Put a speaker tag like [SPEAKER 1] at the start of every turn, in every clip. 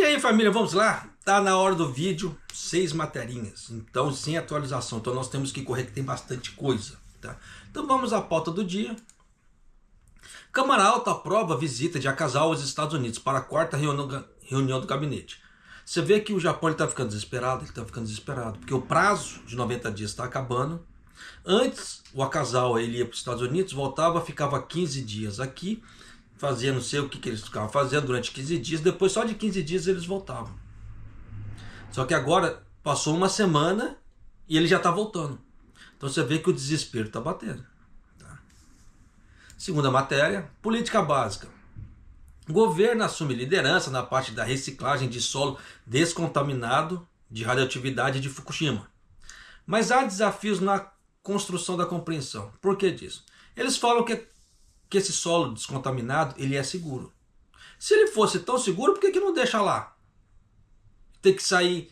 [SPEAKER 1] aí, família, vamos lá? Tá na hora do vídeo, 6 materinhas, então sem atualização, então nós temos que correr que tem bastante coisa, tá? Então vamos à pauta do dia. Câmara Alta aprova a visita de Akasal aos Estados Unidos para a quarta reunião do gabinete. Você vê que o Japão está ficando desesperado, porque o prazo de 90 dias está acabando. Antes, o Akasal ele ia para os Estados Unidos, voltava, ficava 15 dias aqui, fazia não sei o que eles ficavam fazendo durante 15 dias, depois só de 15 dias eles voltavam. Só que agora passou uma semana e ele já está voltando. Então você vê que o desespero está batendo. Tá? Segunda matéria, política básica. O governo assume liderança na parte da reciclagem de solo descontaminado de radioatividade de Fukushima. Mas há desafios na construção da compreensão. Por que disso? Eles falam que esse solo descontaminado ele é seguro. Se ele fosse tão seguro, por que não deixa lá? Tem que sair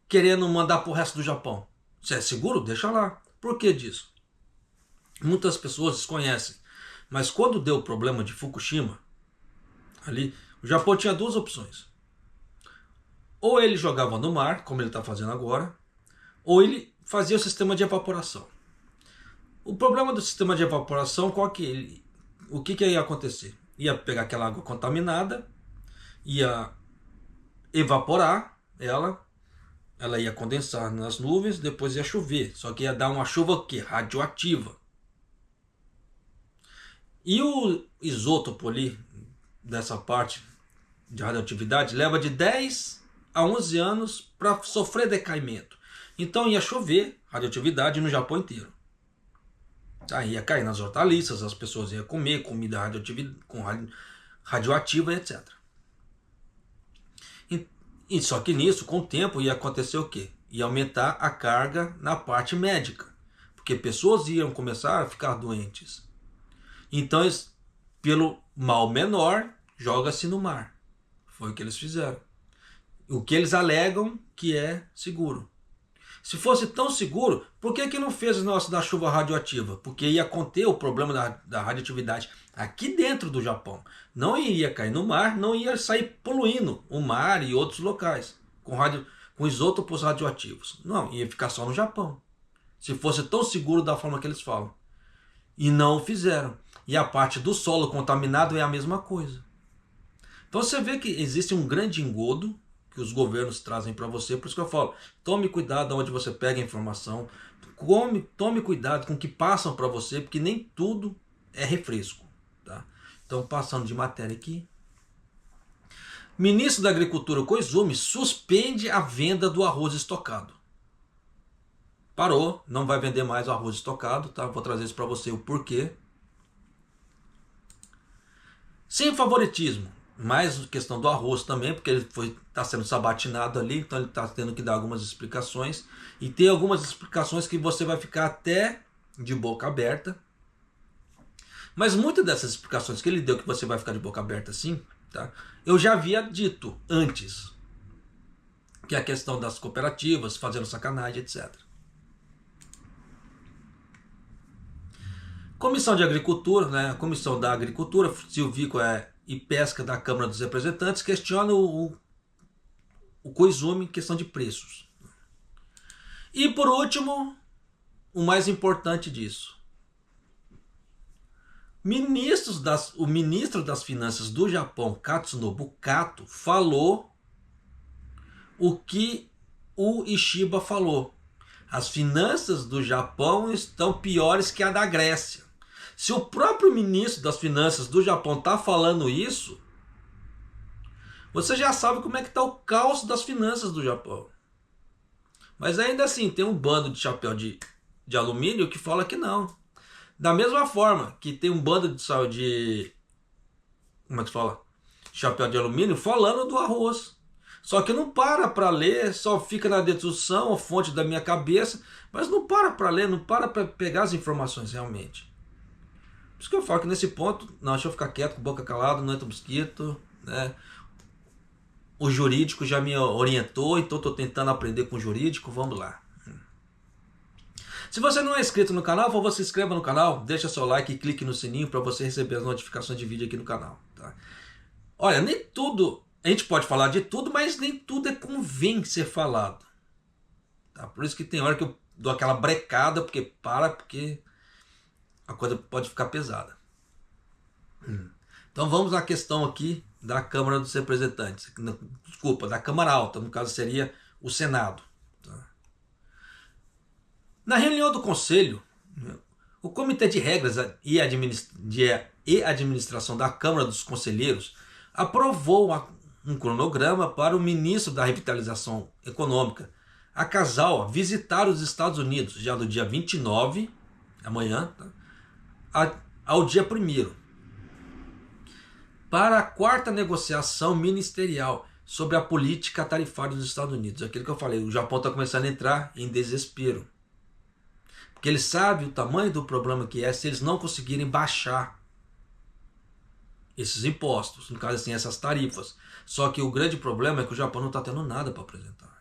[SPEAKER 1] querendo mandar para o resto do Japão. Se é seguro, deixa lá. Por que disso? Muitas pessoas desconhecem. Mas quando deu o problema de Fukushima, ali, o Japão tinha duas opções. Ou ele jogava no mar, como ele está fazendo agora, ou ele fazia o sistema de evaporação. O problema do sistema de evaporação, o que ia acontecer? Ia pegar aquela água contaminada, ia evaporar ela ia condensar nas nuvens, depois ia chover. Só que ia dar uma chuva o quê? Radioativa. E o isótopo ali, dessa parte de radioatividade, leva de 10 a 11 anos para sofrer decaimento. Então ia chover radioatividade no Japão inteiro. Aí ia cair nas hortaliças, as pessoas iam comer comida radioativa, etc. E só que nisso, com o tempo, ia acontecer o quê? Ia aumentar a carga na parte médica. Porque pessoas iam começar a ficar doentes. Então, pelo mal menor, joga-se no mar. Foi o que eles fizeram. O que eles alegam que é seguro. Se fosse tão seguro, por que não fez o negócio da chuva radioativa? Porque ia conter o problema da radioatividade aqui dentro do Japão. Não iria cair no mar, não ia sair poluindo o mar e outros locais com isótopos radioativos. Não, ia ficar só no Japão. Se fosse tão seguro da forma que eles falam. E não o fizeram. E a parte do solo contaminado é a mesma coisa. Então você vê que existe um grande engodo que os governos trazem para você. Por isso que eu falo, tome cuidado onde você pega a informação, tome cuidado com o que passam para você, porque nem tudo é refresco. Tá? Então, passando de matéria aqui. Ministro da Agricultura Koizumi suspende a venda do arroz estocado. Parou, não vai vender mais o arroz estocado. Tá? Vou trazer isso para você o porquê. Sem favoritismo. Mais questão do arroz também, porque ele está sendo sabatinado ali, então ele está tendo que dar algumas explicações. E tem algumas explicações que você vai ficar até de boca aberta. Mas muitas dessas explicações que ele deu, que você vai ficar de boca aberta assim, tá? Eu já havia dito antes. Que é a questão das cooperativas, fazendo sacanagem, etc. Comissão de Agricultura, né? A Comissão da Agricultura, Silvícola e Pesca da Câmara dos Representantes questiona o Koizumi em questão de preços. E por último, o mais importante disso. O ministro das Finanças do Japão, Katsunobu Kato, falou o que o Ishiba falou. As finanças do Japão estão piores que a da Grécia. Se o próprio ministro das Finanças do Japão está falando isso, você já sabe como é que está o caos das finanças do Japão. Mas ainda assim, tem um bando de chapéu de alumínio que fala que não. Da mesma forma que tem um bando de como é que fala? Chapéu de alumínio falando do arroz. Só que não para ler, só fica na dedução, a fonte da minha cabeça, mas não para ler, não para pegar as informações realmente. Por isso que eu falo que nesse ponto, não, deixa eu ficar quieto, com boca calada, não entra mosquito, né? O jurídico já me orientou, então estou tentando aprender com o jurídico, vamos lá. Se você não é inscrito no canal, por favor, se inscreva no canal, deixa seu like e clique no sininho para você receber as notificações de vídeo aqui no canal. Tá? Olha, nem tudo A gente pode falar de tudo, mas nem tudo convém ser falado. Tá? Por isso que tem hora que eu dou aquela brecada, porque a coisa pode ficar pesada. Então vamos à questão aqui da Câmara dos Representantes. Desculpa, da Câmara Alta, no caso seria o Senado. Tá? Na reunião do Conselho, o Comitê de Regras e Administração da Câmara dos Conselheiros aprovou um cronograma para o ministro da Revitalização Econômica, a Casal, visitar os Estados Unidos já do dia 29, amanhã, tá? Ao dia 1º, para a 4ª negociação ministerial sobre a política tarifária dos Estados Unidos. Aquilo que eu falei, o Japão está começando a entrar em desespero. Porque ele sabe o tamanho do problema que é se eles não conseguirem baixar esses impostos, no caso assim, essas tarifas. Só que o grande problema é que o Japão não está tendo nada para apresentar.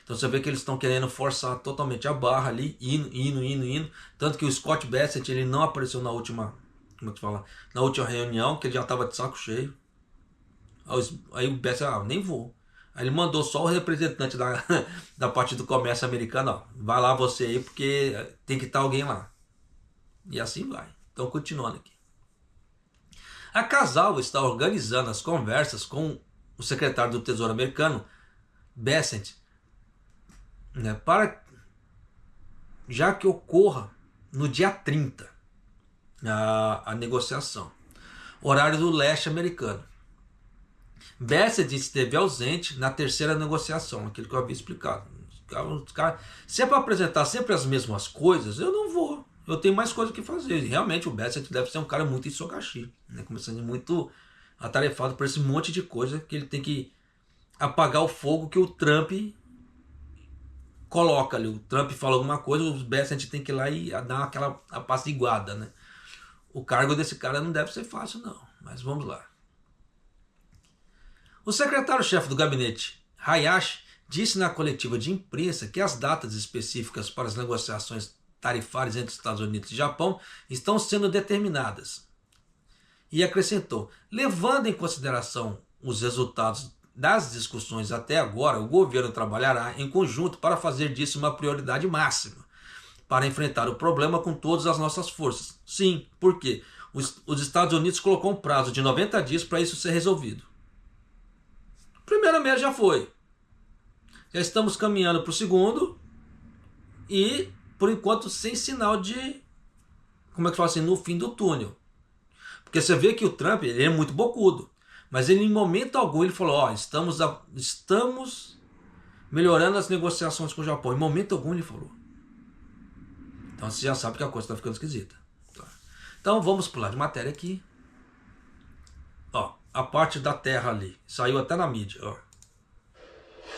[SPEAKER 1] Então você vê que eles estão querendo forçar totalmente a barra ali, indo. Tanto que o Scott Bessent ele não apareceu na última, na última reunião, que ele já estava de saco cheio. Aí o Bessent, nem vou. Aí ele mandou só o representante da parte do comércio americano, ó, vai lá você aí, porque tem que estar alguém lá. E assim vai. Então continuando aqui. A Casal está organizando as conversas com o secretário do Tesouro americano, Bessent, né, para já que ocorra no dia 30 a negociação, horário do leste americano. Bessent esteve ausente na 3ª negociação, aquilo que eu havia explicado. Se é para apresentar sempre as mesmas coisas, eu não vou. Eu tenho mais coisa que fazer. E realmente o Bessent deve ser um cara muito insogashi, né? Começando muito atarefado por esse monte de coisa que ele tem que apagar o fogo que o Trump coloca ali. O Trump fala alguma coisa, o Bessent tem que ir lá e dar aquela apaciguada, né? O cargo desse cara não deve ser fácil, não. Mas vamos lá. O secretário-chefe do gabinete, Hayashi, disse na coletiva de imprensa que as datas específicas para as negociações tarifárias entre Estados Unidos e Japão estão sendo determinadas. E acrescentou, levando em consideração os resultados das discussões até agora, o governo trabalhará em conjunto para fazer disso uma prioridade máxima, para enfrentar o problema com todas as nossas forças. Sim, porque os Estados Unidos colocou um prazo de 90 dias para isso ser resolvido. O primeiro mês já foi. Já estamos caminhando para o segundo e, por enquanto, sem sinal de, como é que fala assim, no fim do túnel. Porque você vê que o Trump ele é muito bocudo. Mas ele, em momento algum, ele falou, ó, estamos melhorando as negociações com o Japão. Em momento algum ele falou. Então você já sabe que a coisa está ficando esquisita. Tá. Então vamos pular de matéria aqui. Ó, a parte da terra ali. Saiu até na mídia, ó.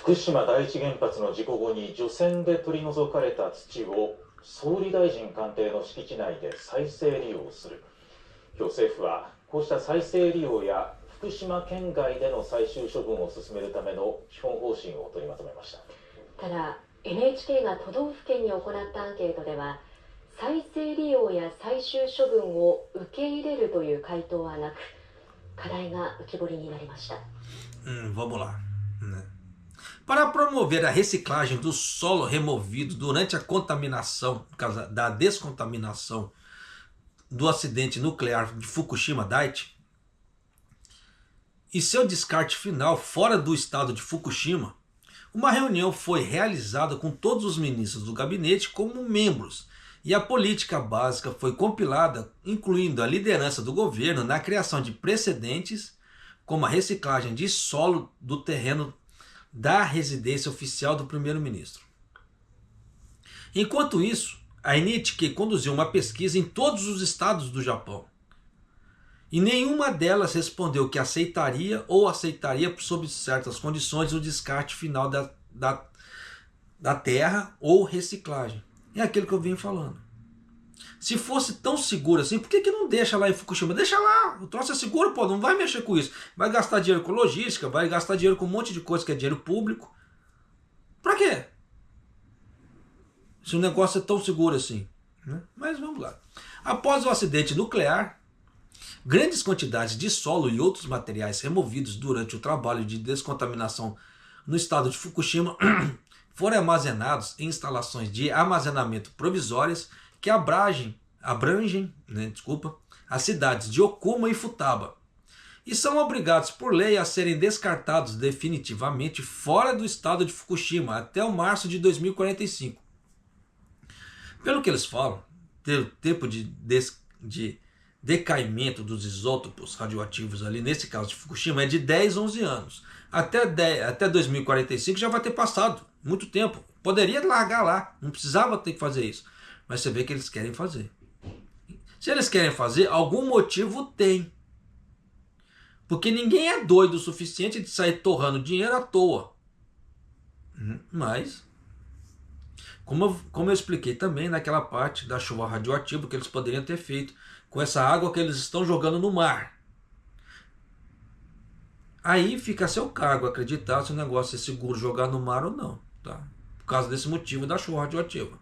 [SPEAKER 2] 福島第一原発の事故後に除染で取り除かれた土を総理大臣官邸の敷地内で再生利用する。今日政府はこうした再生利用や福島県外での最終処分を進めるための基本方針を取りまとめました。
[SPEAKER 3] ただ NHK が都道府県に行ったアンケートでは再生利用や最終処分を受け入れるという回答はなく課題が浮き彫りになりました。
[SPEAKER 1] Vamos lá. Para promover a reciclagem do solo removido durante a contaminação, por causa da descontaminação do acidente nuclear de Fukushima Daiichi, e seu descarte final fora do estado de Fukushima, uma reunião foi realizada com todos os ministros do gabinete como membros, e a política básica foi compilada, incluindo a liderança do governo na criação de precedentes, como a reciclagem de solo do terreno da residência oficial do primeiro-ministro. Enquanto isso, a NHK conduziu uma pesquisa em todos os estados do Japão. E nenhuma delas respondeu que aceitaria ou aceitaria sob certas condições o descarte final da terra ou reciclagem. É aquilo que eu vim falando. Se fosse tão seguro assim, por que não deixa lá em Fukushima? Deixa lá, o troço é seguro, pô, não vai mexer com isso. Vai gastar dinheiro com logística, vai gastar dinheiro com um monte de coisa que é dinheiro público. Pra quê? Se o negócio é tão seguro assim. Né? Mas vamos lá. Após o acidente nuclear, Grandes quantidades de solo e outros materiais removidos durante o trabalho de descontaminação no estado de Fukushima foram armazenados em instalações de armazenamento provisórias que abrangem as cidades de Okuma e Futaba, e são obrigados por lei a serem descartados definitivamente fora do estado de Fukushima até o março de 2045. Pelo que eles falam, o tempo de decaimento dos isótopos radioativos ali, nesse caso de Fukushima, é de 10, 11 anos. Até 2045 já vai ter passado muito tempo. Poderia largar lá, não precisava ter que fazer isso. Mas você vê que eles querem fazer. Se eles querem fazer, algum motivo tem. Porque ninguém é doido o suficiente de sair torrando dinheiro à toa. Mas, como eu expliquei também naquela parte da chuva radioativa que eles poderiam ter feito com essa água que eles estão jogando no mar. Aí fica a seu cargo acreditar se o negócio é seguro jogar no mar ou não. Tá? Por causa desse motivo da chuva radioativa.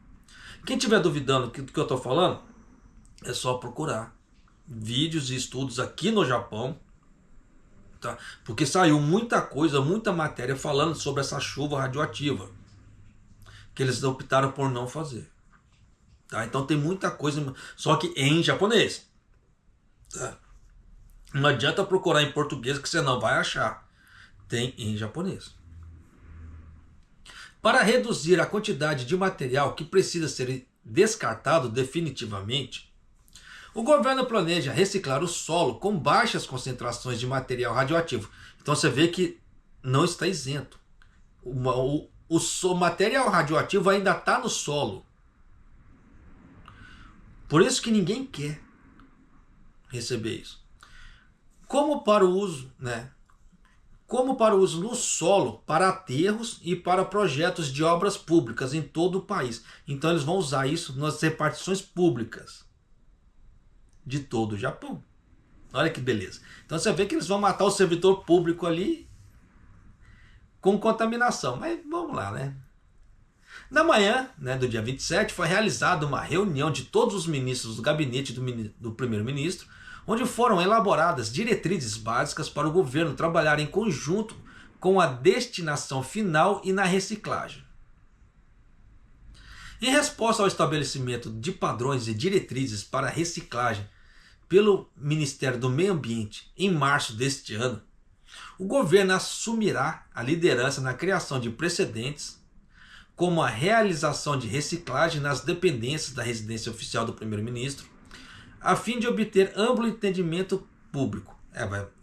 [SPEAKER 1] Quem estiver duvidando do que eu estou falando, é só procurar vídeos e estudos aqui no Japão. Tá? Porque saiu muita coisa, muita matéria falando sobre essa chuva radioativa que eles optaram por não fazer. Tá? Então tem muita coisa, só que em japonês. Tá? Não adianta procurar em português que você não vai achar. Tem em japonês. Para reduzir a quantidade de material que precisa ser descartado definitivamente, o governo planeja reciclar o solo com baixas concentrações de material radioativo. Então você vê que não está isento. O material radioativo ainda está no solo. Por isso que ninguém quer receber isso. Como para o uso no solo, para aterros e para projetos de obras públicas em todo o país. Então eles vão usar isso nas repartições públicas de todo o Japão. Olha que beleza. Então você vê que eles vão matar o servidor público ali com contaminação. Mas vamos lá, né? Na manhã, do dia 27, foi realizada uma reunião de todos os ministros do gabinete do primeiro-ministro, onde foram elaboradas diretrizes básicas para o governo trabalhar em conjunto com a destinação final e na reciclagem. Em resposta ao estabelecimento de padrões e diretrizes para a reciclagem pelo Ministério do Meio Ambiente em março deste ano, o governo assumirá a liderança na criação de precedentes, como a realização de reciclagem nas dependências da residência oficial do primeiro-ministro, a fim de obter amplo entendimento público.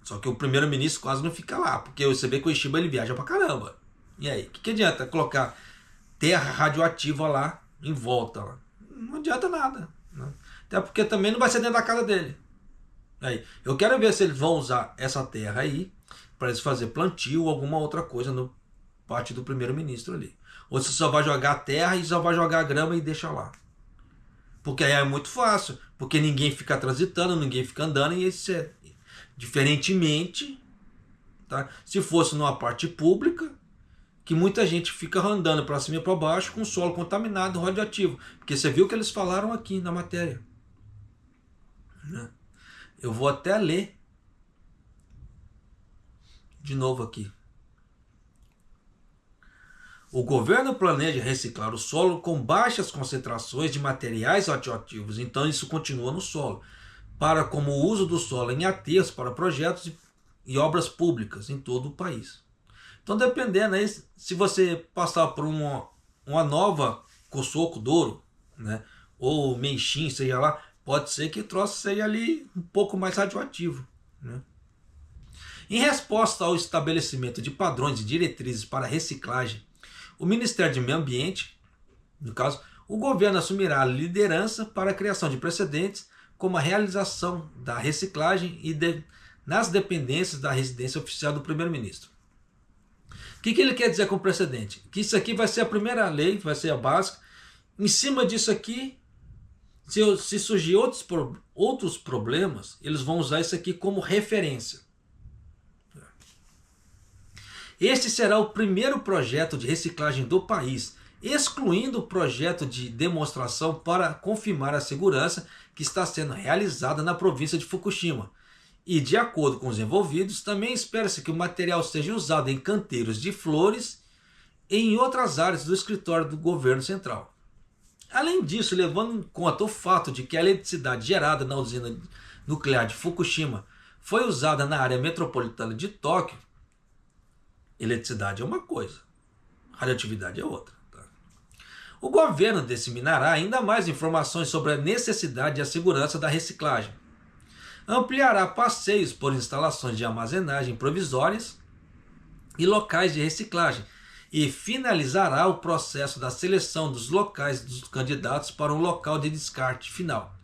[SPEAKER 1] Só que o primeiro-ministro quase não fica lá, porque você vê que o Ishiba ele viaja pra caramba. E aí, o que adianta colocar terra radioativa lá em volta? Lá? Não adianta nada. Né? Até porque também não vai ser dentro da casa dele. Aí, eu quero ver se eles vão usar essa terra aí para eles fazer plantio ou alguma outra coisa no parte do primeiro-ministro ali. Ou se só vai jogar terra e só vai jogar grama e deixa lá. Porque aí é muito fácil, porque ninguém fica transitando, ninguém fica andando, e isso é diferentemente, tá? Se fosse numa parte pública, que muita gente fica andando para cima e para baixo com solo contaminado, radioativo. Porque você viu o que eles falaram aqui na matéria. Eu vou até ler de novo aqui. O governo planeja reciclar o solo com baixas concentrações de materiais radioativos, então isso continua no solo, para como o uso do solo em aterros para projetos e obras públicas em todo o país. Então, dependendo aí, se você passar por uma nova Kosoko Doro, ou Meishin, seja lá, pode ser que o troço seja ali um pouco mais radioativo. Em resposta ao estabelecimento de padrões e diretrizes para reciclagem, o Ministério do Meio Ambiente, no caso, o governo assumirá a liderança para a criação de precedentes, como a realização da reciclagem nas dependências da residência oficial do primeiro-ministro. O que ele quer dizer com precedente? Que isso aqui vai ser a primeira lei, vai ser a básica. Em cima disso aqui, se surgir outros problemas, eles vão usar isso aqui como referência. Este será o primeiro projeto de reciclagem do país excluindo o projeto de demonstração para confirmar a segurança que está sendo realizada na província de Fukushima. E, de acordo com os envolvidos, também espera-se que o material seja usado em canteiros de flores e em outras áreas do escritório do governo central. Além disso, levando em conta o fato de que a eletricidade gerada na usina nuclear de Fukushima foi usada na área metropolitana de Tóquio, eletricidade é uma coisa, radioatividade é outra. Tá? O governo disseminará ainda mais informações sobre a necessidade e a segurança da reciclagem. Ampliará passeios por instalações de armazenagem provisórias e locais de reciclagem e finalizará o processo da seleção dos locais dos candidatos para um local de descarte final.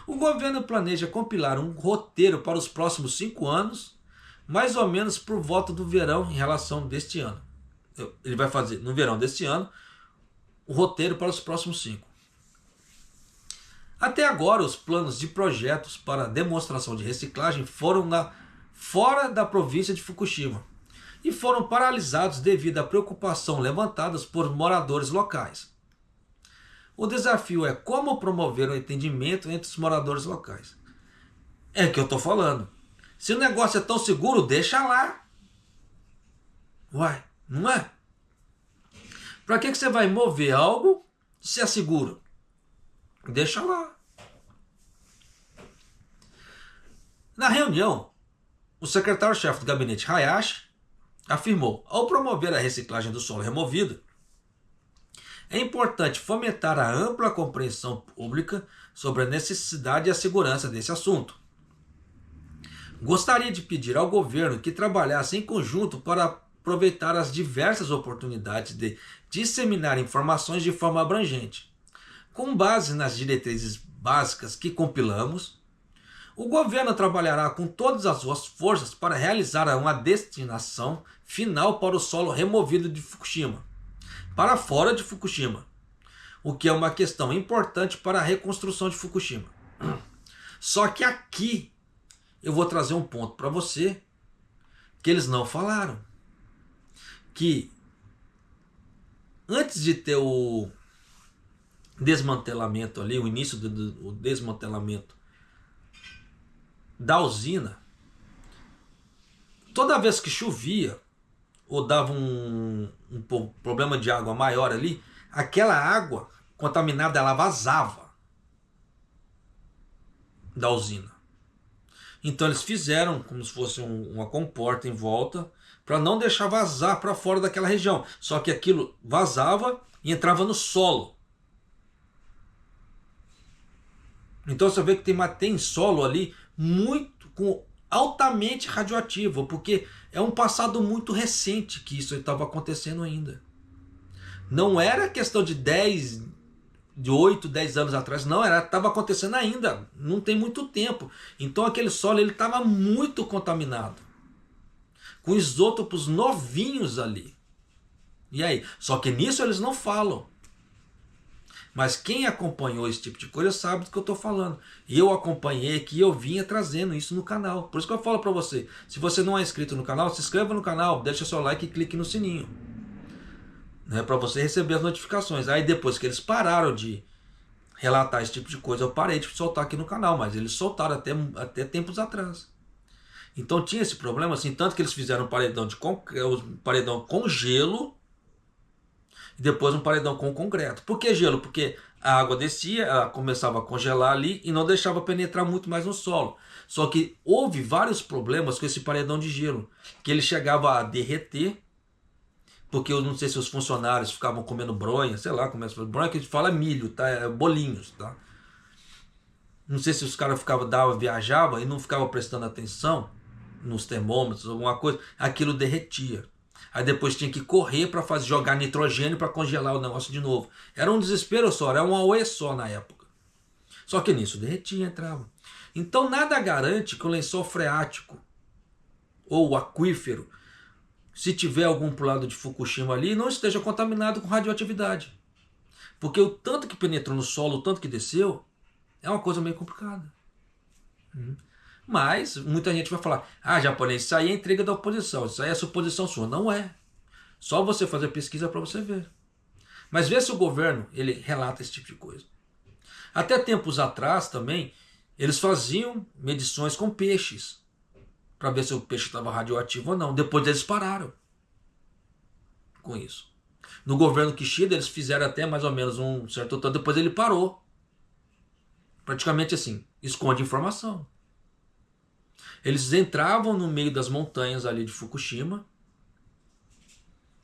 [SPEAKER 1] O governo planeja compilar um roteiro para os próximos 5 anos, mais ou menos por volta do verão em relação deste ano. Ele vai fazer no verão deste ano o roteiro para os próximos 5. Até agora, os planos de projetos para demonstração de reciclagem foram fora da província de Fukushima e foram paralisados devido à preocupação levantada por moradores locais. O desafio é como promover o entendimento entre os moradores locais. É o que eu estou falando. Se o negócio é tão seguro, deixa lá. Uai, não é? Para que você vai mover algo se é seguro? Deixa lá. Na reunião, o secretário-chefe do gabinete Hayashi afirmou: ao promover a reciclagem do solo removido, é importante fomentar a ampla compreensão pública sobre a necessidade e a segurança desse assunto. Gostaria de pedir ao governo que trabalhasse em conjunto para aproveitar as diversas oportunidades de disseminar informações de forma abrangente. Com base nas diretrizes básicas que compilamos, o governo trabalhará com todas as suas forças para realizar uma destinação final para o solo removido de Fukushima, para fora de Fukushima, o que é uma questão importante para a reconstrução de Fukushima. Só que aqui eu vou trazer um ponto para você que eles não falaram, que antes de ter o desmantelamento ali, o início do desmantelamento da usina, toda vez que chovia ou dava um problema de água maior ali, aquela água contaminada ela vazava da usina. Então eles fizeram como se fosse uma comporta em volta para não deixar vazar para fora daquela região. Só que aquilo vazava e entrava no solo. Então você vê que tem solo ali altamente radioativo, porque é um passado muito recente que isso estava acontecendo ainda. Não era questão de 8, 10 anos atrás, não, estava acontecendo ainda, não tem muito tempo. Então aquele solo estava muito contaminado, com isótopos novinhos ali. E aí? Só que nisso eles não falam. Mas quem acompanhou esse tipo de coisa sabe do que eu estou falando. Eu acompanhei aqui e eu vinha trazendo isso no canal. Por isso que eu falo para você, se você não é inscrito no canal, se inscreva no canal, deixa seu like e clique no sininho, né, para você receber as notificações. Aí depois que eles pararam de relatar esse tipo de coisa, eu parei de soltar aqui no canal, mas eles soltaram até tempos atrás. Então tinha esse problema, assim, tanto que eles fizeram um paredão com gelo e depois um paredão com concreto. Por que gelo? Porque a água descia, ela começava a congelar ali e não deixava penetrar muito mais no solo. Só que houve vários problemas com esse paredão de gelo, que ele chegava a derreter, porque eu não sei se os funcionários ficavam comendo bronha, sei lá como é que bronha que a gente fala é milho, tá? É bolinhos, tá? Não sei se os caras viajavam e não ficavam prestando atenção nos termômetros, alguma coisa, aquilo derretia. Aí depois tinha que correr para jogar nitrogênio para congelar o negócio de novo. Era um desespero só, era um auê só na época. Só que nisso derretia, entrava. Então nada garante que o lençol freático ou o aquífero, se tiver algum pro lado de Fukushima ali, não esteja contaminado com radioatividade. Porque o tanto que penetrou no solo, o tanto que desceu, é uma coisa meio complicada. Mas muita gente vai falar: ah, japonês, isso aí é intriga da oposição, isso aí é suposição sua. Não é. Só você fazer pesquisa para você ver. Mas vê se o governo ele relata esse tipo de coisa. Até tempos atrás também, eles faziam medições com peixes, para ver se o peixe estava radioativo ou não. Depois eles pararam com isso. No governo Kishida eles fizeram até mais ou menos um certo tanto, depois ele parou. Praticamente assim, esconde informação. Eles entravam no meio das montanhas ali de Fukushima,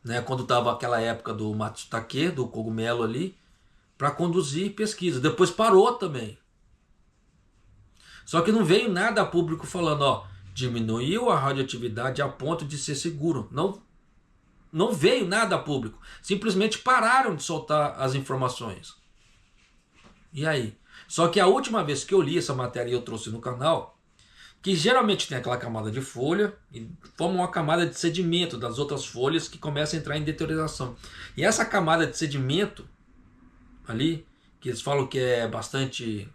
[SPEAKER 1] né, quando estava aquela época do Matsutake, do cogumelo ali, para conduzir pesquisa. Depois parou também. Só que não veio nada a público falando, ó, diminuiu a radioatividade a ponto de ser seguro. Não veio nada a público. Simplesmente pararam de soltar as informações. E aí? Só que a última vez que eu li essa matéria e eu trouxe no canal, que geralmente tem aquela camada de folha e forma uma camada de sedimento das outras folhas que começa a entrar em deterioração. E essa camada de sedimento ali, que eles falam que é bastante...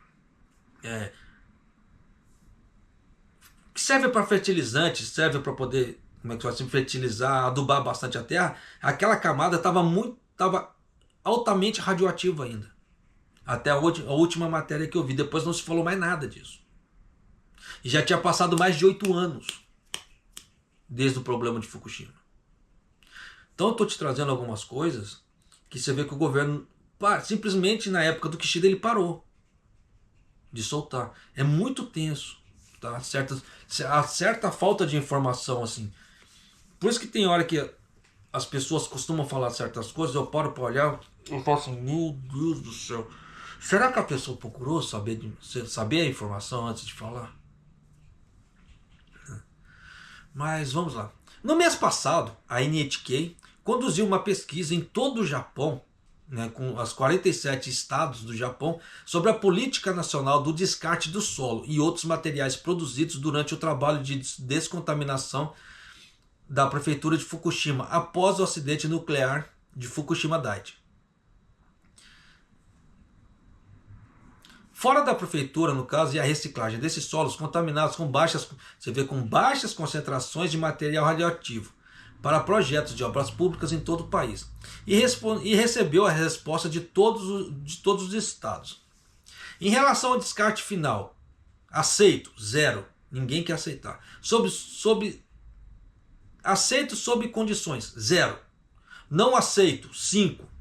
[SPEAKER 1] que serve para fertilizante, serve para poder, como é que assim, fertilizar, adubar bastante a terra, aquela camada estava altamente radioativa ainda. Até a última matéria que eu vi, depois não se falou mais nada disso. E já tinha passado mais de 8 anos desde o problema de Fukushima. Então eu estou te trazendo algumas coisas que você vê que o governo, simplesmente na época do Kishida, ele parou de soltar. É muito tenso, tá? Certa falta de informação, assim. Por isso que tem hora que as pessoas costumam falar certas coisas, eu paro para olhar, eu falo assim, meu Deus do céu, será que a pessoa procurou saber a informação antes de falar? Mas vamos lá. No mês passado, a NHK conduziu uma pesquisa em todo o Japão, né, com os 47 estados do Japão, sobre a política nacional do descarte do solo e outros materiais produzidos durante o trabalho de descontaminação da prefeitura de Fukushima após o acidente nuclear de Fukushima Daiichi. Fora da prefeitura, no caso, e a reciclagem desses solos contaminados com baixas concentrações de material radioativo para projetos de obras públicas em todo o país. E recebeu a resposta de todos os estados. Em relação ao descarte final, aceito, 0. Ninguém quer aceitar. Aceito sob condições, 0. Não aceito, 5.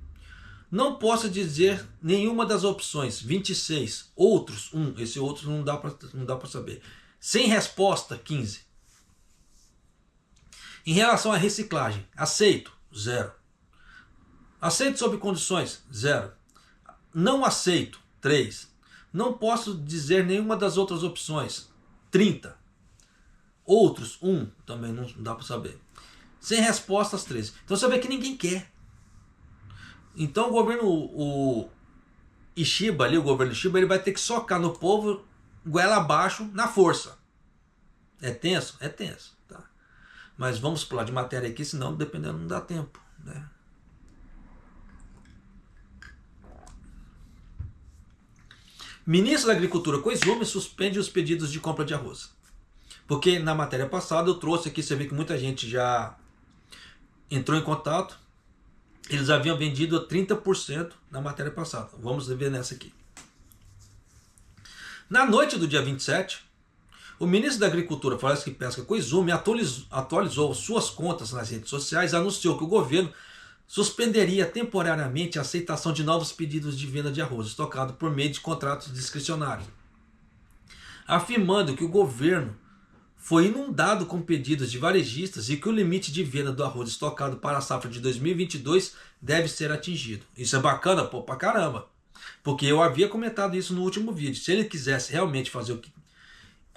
[SPEAKER 1] Não posso dizer nenhuma das opções, 26. Outros, 1. Esse outro não dá para saber. Sem resposta, 15. Em relação à reciclagem, aceito, 0. Aceito sob condições, 0. Não aceito, 3. Não posso dizer nenhuma das outras opções, 30. Outros, 1. Também não dá para saber. Sem respostas, 13. Então você vê que ninguém quer. Então o governo Ishiba, ele vai ter que socar no povo goela abaixo na força. É tenso? É tenso. Tá? Mas vamos pular de matéria aqui, senão dependendo não dá tempo. Né? Ministro da Agricultura Koizumi suspende os pedidos de compra de arroz. Porque na matéria passada eu trouxe aqui, você vê que muita gente já entrou em contato. Eles haviam vendido a 30% na matéria passada. Vamos ver nessa aqui. Na noite do dia 27, o ministro da Agricultura, Floresta e Pesca, Koizumi, atualizou suas contas nas redes sociais e anunciou que o governo suspenderia temporariamente a aceitação de novos pedidos de venda de arroz estocado por meio de contratos discricionários, afirmando que o governo foi inundado com pedidos de varejistas e que o limite de venda do arroz estocado para a safra de 2022 deve ser atingido. Isso é bacana, pô, pra caramba. Porque eu havia comentado isso no último vídeo. Se ele quisesse realmente fazer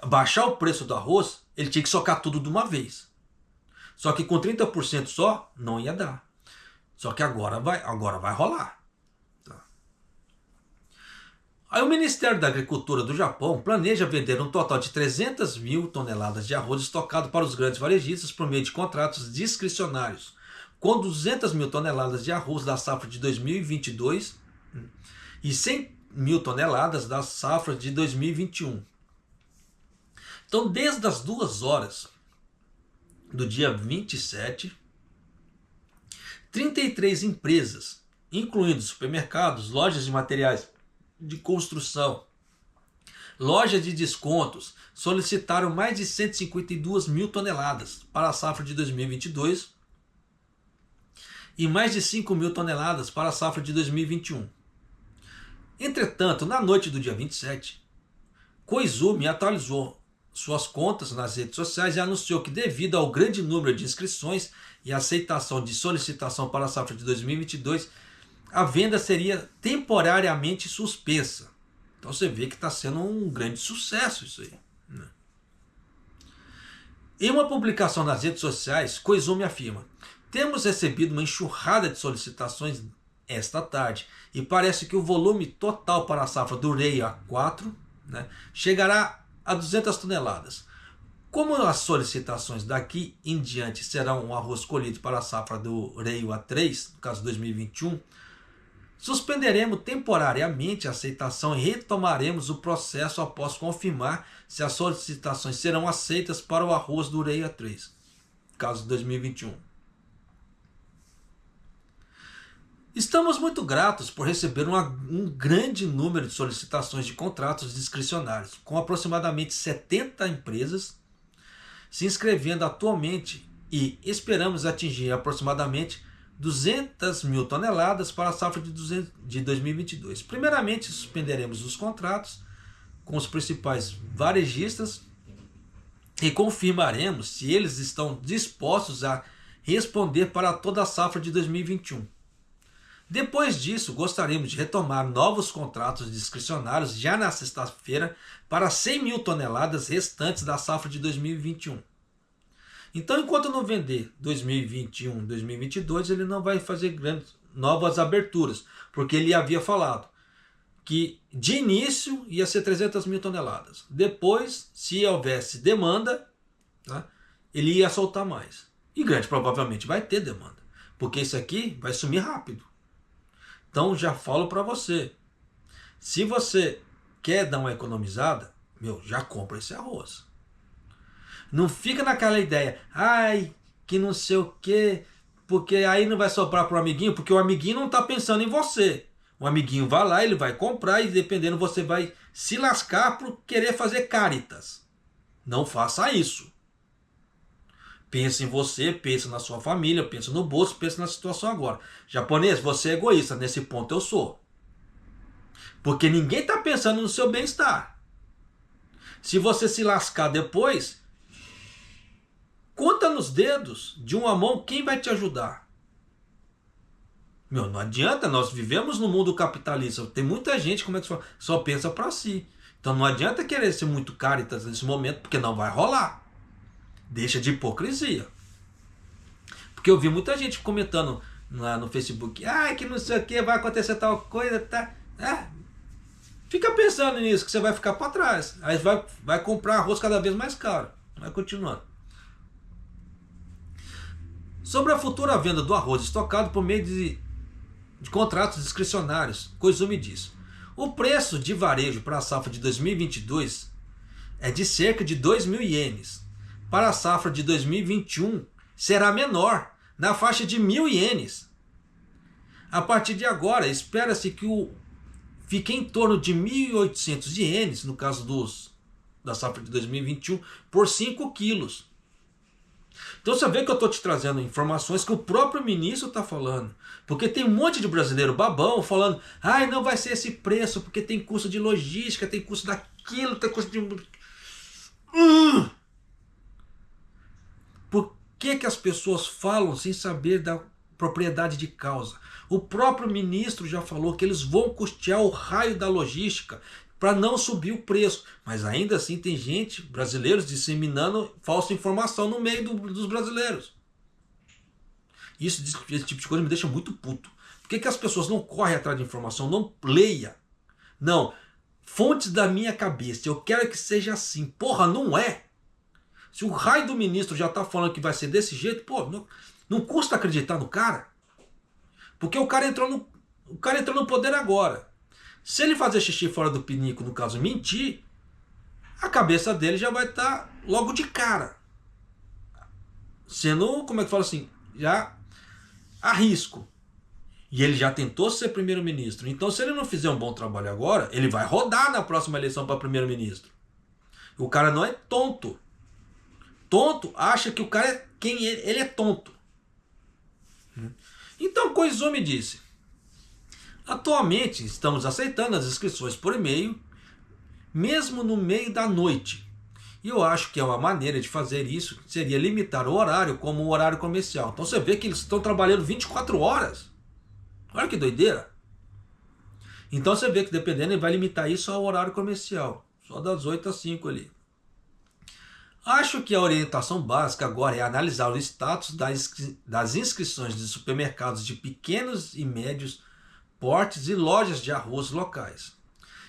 [SPEAKER 1] baixar o preço do arroz, ele tinha que socar tudo de uma vez. Só que com 30% só, não ia dar. Só que agora vai rolar. Aí o Ministério da Agricultura do Japão planeja vender um total de 300 mil toneladas de arroz estocado para os grandes varejistas por meio de contratos discricionários, com 200 mil toneladas de arroz da safra de 2022 e 100 mil toneladas da safra de 2021. Então, desde as 2 horas do dia 27, 33 empresas incluindo supermercados, lojas de materiais de construção, lojas de descontos, solicitaram mais de 152 mil toneladas para a safra de 2022 e mais de 5 mil toneladas para a safra de 2021. Entretanto, na noite do dia 27, Koizumi atualizou suas contas nas redes sociais e anunciou que, devido ao grande número de inscrições e aceitação de solicitação para a safra de 2022, a venda seria temporariamente suspensa. Então você vê que está sendo um grande sucesso isso aí, né? Em uma publicação nas redes sociais, Koizumi afirma: temos recebido uma enxurrada de solicitações esta tarde e parece que o volume total para a safra do Rei A4, né, chegará a 200 toneladas. Como as solicitações daqui em diante serão um arroz colhido para a safra do Rei A3, no caso 2021, suspenderemos temporariamente a aceitação e retomaremos o processo após confirmar se as solicitações serão aceitas para o arroz do Rei A3, caso 2021. Estamos muito gratos por receber um grande número de solicitações de contratos discricionários, com aproximadamente 70 empresas se inscrevendo atualmente, e esperamos atingir aproximadamente 200 mil toneladas para a safra de 2022. Primeiramente, suspenderemos os contratos com os principais varejistas e confirmaremos se eles estão dispostos a responder para toda a safra de 2021. Depois disso, gostaríamos de retomar novos contratos discricionários já na sexta-feira para 100 mil toneladas restantes da safra de 2021. Então, enquanto não vender 2021 e 2022, ele não vai fazer grandes novas aberturas, porque ele havia falado que de início ia ser 300 mil toneladas. Depois, se houvesse demanda, né, ele ia soltar mais. E grande provavelmente vai ter demanda, porque isso aqui vai sumir rápido. Então já falo para você, se você quer dar uma economizada, já compra esse arroz. Não fica naquela ideia, que não sei o que, porque aí não vai sobrar para o amiguinho, porque o amiguinho não está pensando em você. O amiguinho vai lá, ele vai comprar e dependendo você vai se lascar por querer fazer caritas. Não faça isso. Pense em você, pense na sua família, pense no bolso, pense na situação agora. Japonês, você é egoísta, nesse ponto eu sou. Porque ninguém está pensando no seu bem-estar. Se você se lascar depois, conta nos dedos de uma mão quem vai te ajudar. Não adianta, nós vivemos no mundo capitalista. Tem muita gente, como é que só pensa para si. Então não adianta querer ser muito caritas nesse momento, porque não vai rolar. Deixa de hipocrisia. Porque eu vi muita gente comentando lá no Facebook, que não sei o que, vai acontecer tal coisa, tá? Fica pensando nisso, que você vai ficar para trás. Aí vai comprar arroz cada vez mais caro. Vai continuando. Sobre a futura venda do arroz estocado por meio de contratos discricionários, Koizumi diz: o preço de varejo para a safra de 2022 é de cerca de 2.000 ienes. Para a safra de 2021 será menor, na faixa de 1.000 ienes. A partir de agora, espera-se que fique em torno de 1.800 ienes, no caso da safra de 2021, por 5 quilos. Então você vê que eu estou te trazendo informações que o próprio ministro está falando. Porque tem um monte de brasileiro babão falando, não vai ser esse preço, porque tem custo de logística, tem custo daquilo, tem custo de... Por que as pessoas falam sem saber da propriedade de causa? O próprio ministro já falou que eles vão custear o raio da logística para não subir o preço. Mas ainda assim tem gente, brasileiros, disseminando falsa informação no meio dos brasileiros. Esse tipo de coisa me deixa muito puto. Por que as pessoas não correm atrás de informação? Não leia. Não. Fontes da minha cabeça. Eu quero que seja assim. Porra, não é. Se o raio do ministro já está falando que vai ser desse jeito, não custa acreditar no cara. Porque o cara entrou no poder agora. Se ele fazer xixi fora do pinico, no caso mentir, a cabeça dele já vai estar logo de cara. Sendo, como é que fala assim, já a risco. E ele já tentou ser primeiro-ministro. Então, se ele não fizer um bom trabalho agora, ele vai rodar na próxima eleição para primeiro-ministro. O cara não é tonto. Tonto acha que o cara é quem ele é tonto. Então, Koizumi disse: atualmente estamos aceitando as inscrições por e-mail, mesmo no meio da noite. E eu acho que é uma maneira de fazer isso seria limitar o horário como o horário comercial. Então você vê que eles estão trabalhando 24 horas. Olha que doideira. Então você vê que dependendo ele vai limitar isso ao horário comercial. Só das 8 às 5 ali. Acho que a orientação básica agora é analisar o status das inscrições de supermercados de pequenos e médios portes e lojas de arroz locais.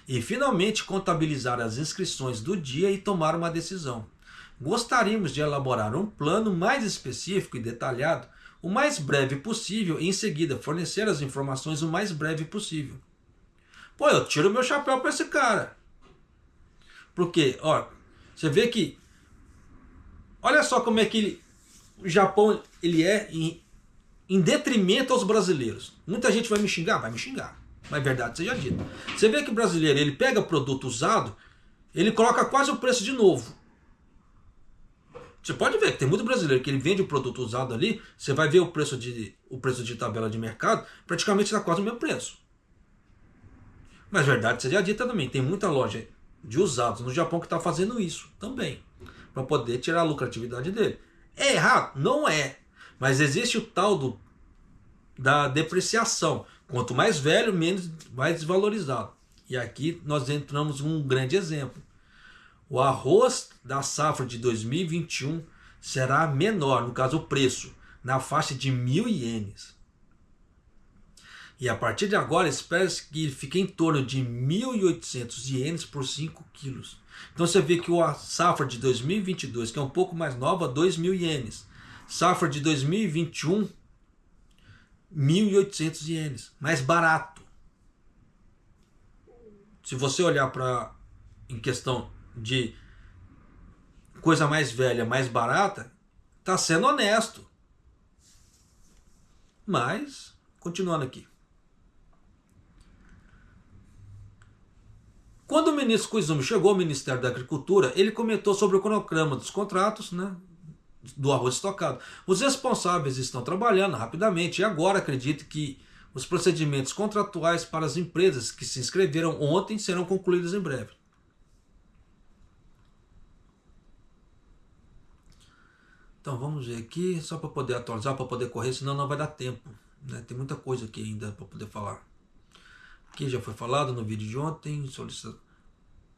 [SPEAKER 1] E finalmente contabilizar as inscrições do dia e tomar uma decisão. Gostaríamos de elaborar um plano mais específico e detalhado o mais breve possível e em seguida fornecer as informações o mais breve possível. Pô, eu tiro meu chapéu para esse cara. Porque, ó, você vê que olha só como é que o Japão ele é em detrimento aos brasileiros. Muita gente vai me xingar? Vai me xingar. Mas verdade seja dita. Você vê que o brasileiro ele pega produto usado, ele coloca quase o preço de novo. Você pode ver que tem muito brasileiro que ele vende o produto usado ali, você vai ver o preço de tabela de mercado, praticamente está quase o mesmo preço. Mas verdade seja dita também, tem muita loja de usados no Japão que está fazendo isso também, para poder tirar a lucratividade dele. É errado? Não é. Mas existe o tal da depreciação. Quanto mais velho, mais desvalorizado. E aqui nós entramos um grande exemplo. O arroz da safra de 2021 será menor, no caso o preço, na faixa de 1.000 ienes. E a partir de agora espera-se que fique em torno de 1.800 ienes por 5 quilos. Então você vê que a safra de 2022, que é um pouco mais nova, 2.000 ienes. Safra de 2021, 1.800 ienes, mais barato. Se você olhar para em questão de coisa mais velha, mais barata, está sendo honesto. Mas, continuando aqui. Quando o ministro Koizumi chegou ao Ministério da Agricultura, ele comentou sobre o cronograma dos contratos, né, do arroz estocado. Os responsáveis estão trabalhando rapidamente e agora acredito que os procedimentos contratuais para as empresas que se inscreveram ontem serão concluídos em breve. Então vamos ver aqui, só para poder atualizar, para poder correr, senão não vai dar tempo, né? Tem muita coisa aqui ainda para poder falar. Aqui já foi falado no vídeo de ontem,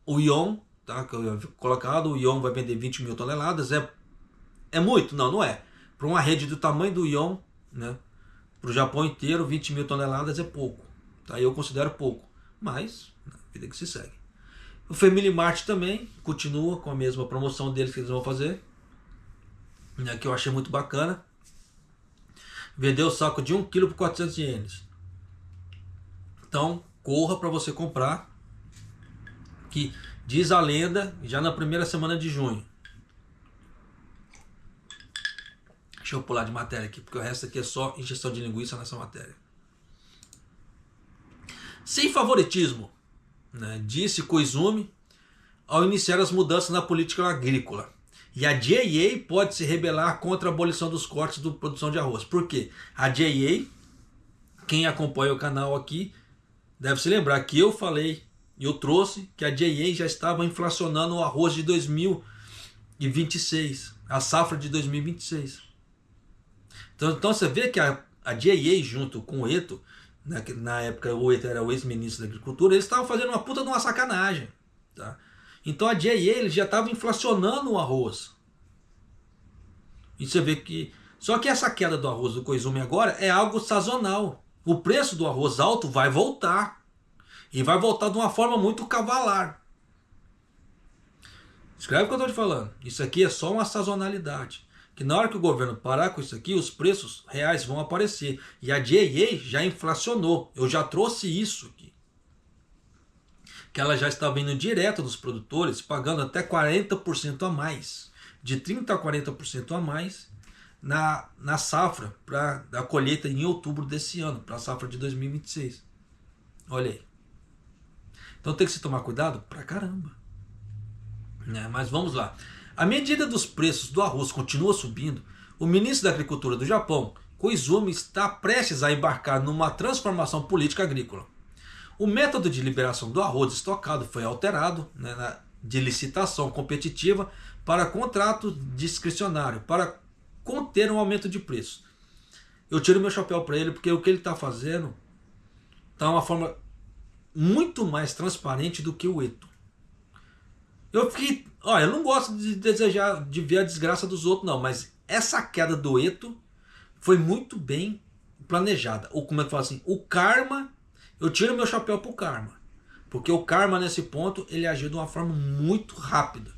[SPEAKER 1] o Ion, tá, que eu havia colocado, o Ion vai vender 20 mil toneladas, é muito? Não, não é. Para uma rede do tamanho do Ion, né, para o Japão inteiro, 20 mil toneladas é pouco. Tá? Eu considero pouco, mas a vida que se segue. O Family Mart também continua com a mesma promoção deles que eles vão fazer, né, que eu achei muito bacana. Vendeu o saco de 1 kg por 400 ienes. Então, corra para você comprar, que diz a lenda, já na primeira semana de junho. Deixa eu pular de matéria aqui, porque o resto aqui é só injeção de linguiça nessa matéria. Sem favoritismo, né, disse Koizumi ao iniciar as mudanças na política agrícola. E a JA pode se rebelar contra a abolição dos cortes da produção de arroz. Por quê? A JA, quem acompanha o canal aqui, deve se lembrar que eu falei, eu trouxe que a JA já estava inflacionando o arroz de 2026, a safra de 2026. Então você vê que a JA junto com o Eto, né, que na época o Eto era o ex-ministro da Agricultura, eles estavam fazendo uma puta de uma sacanagem. Tá? Então a JA ele já estava inflacionando o arroz. E você vê que... Só que essa queda do arroz do Koizumi agora é algo sazonal. O preço do arroz alto vai voltar. E vai voltar de uma forma muito cavalar. Escreve o que eu estou te falando. Isso aqui é só uma sazonalidade. Que na hora que o governo parar com isso aqui, os preços reais vão aparecer. E a JA já inflacionou. Eu já trouxe isso aqui. Que ela já estava indo direto dos produtores, pagando até 40% a mais. De 30% a 40% a mais na safra da colheita em outubro desse ano, para a safra de 2026. Olha aí. Então tem que se tomar cuidado pra caramba. Mas vamos lá. À medida dos preços do arroz continua subindo, o ministro da Agricultura do Japão, Koizumi, está prestes a embarcar numa transformação política agrícola. O método de liberação do arroz estocado foi alterado, de licitação competitiva para contrato discricionário, para conter um aumento de preço. Eu tiro meu chapéu para ele, porque o que ele está fazendo está uma forma muito mais transparente do que o Eto. Eu não gosto de ver a desgraça dos outros, não, mas essa queda do Eto foi muito bem planejada. Ou como é que fala assim? O karma, eu tiro meu chapéu pro karma. Porque o karma, nesse ponto, ele agiu de uma forma muito rápida.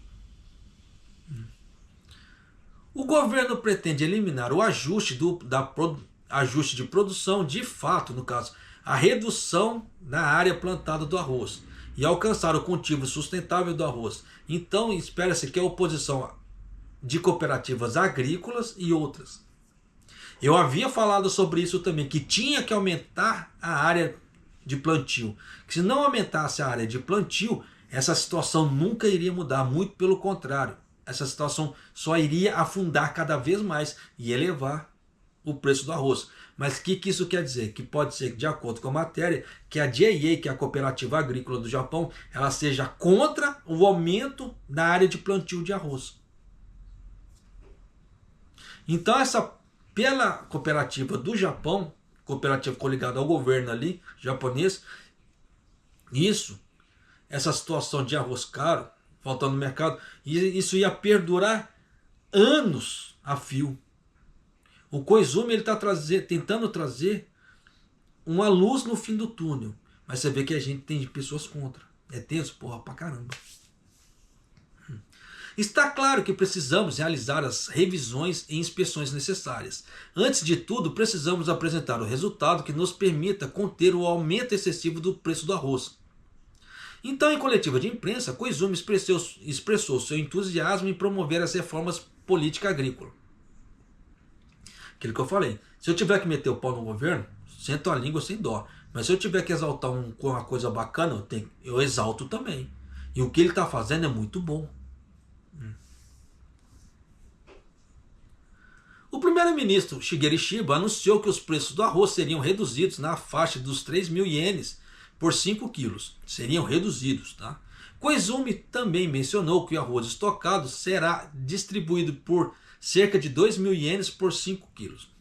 [SPEAKER 1] O governo pretende eliminar o ajuste ajuste de produção, de fato, no caso, a redução na área plantada do arroz e alcançar o cultivo sustentável do arroz. Então, espera-se que a oposição de cooperativas agrícolas e outras. Eu havia falado sobre isso também, que tinha que aumentar a área de plantio. Que se não aumentasse a área de plantio, essa situação nunca iria mudar, muito pelo contrário. Essa situação só iria afundar cada vez mais e elevar o preço do arroz. Mas o que isso quer dizer? Que pode ser, de acordo com a matéria, que a JA, que é a Cooperativa Agrícola do Japão, ela seja contra o aumento da área de plantio de arroz. Então, pela cooperativa do Japão, cooperativa coligada ao governo ali, japonês, essa situação de arroz caro, faltando no mercado, isso ia perdurar anos a fio. O Koizumi está tentando trazer uma luz no fim do túnel. Mas você vê que a gente tem pessoas contra. É tenso, porra, pra caramba. Está claro que precisamos realizar as revisões e inspeções necessárias. Antes de tudo, precisamos apresentar o resultado que nos permita conter o aumento excessivo do preço do arroz. Então, em coletiva de imprensa, Koizumi expressou seu entusiasmo em promover as reformas política agrícola. Aquilo que eu falei. Se eu tiver que meter o pau no governo, sento a língua sem dó. Mas se eu tiver que exaltar uma coisa bacana, eu exalto também. E o que ele está fazendo é muito bom. O primeiro-ministro Shigeru Ishiba anunciou que os preços do arroz seriam reduzidos na faixa dos 3.000 ienes por 5 quilos. Seriam reduzidos. Tá? Koizumi também mencionou que o arroz estocado será distribuído por cerca de 2.000 ienes por 5 quilos.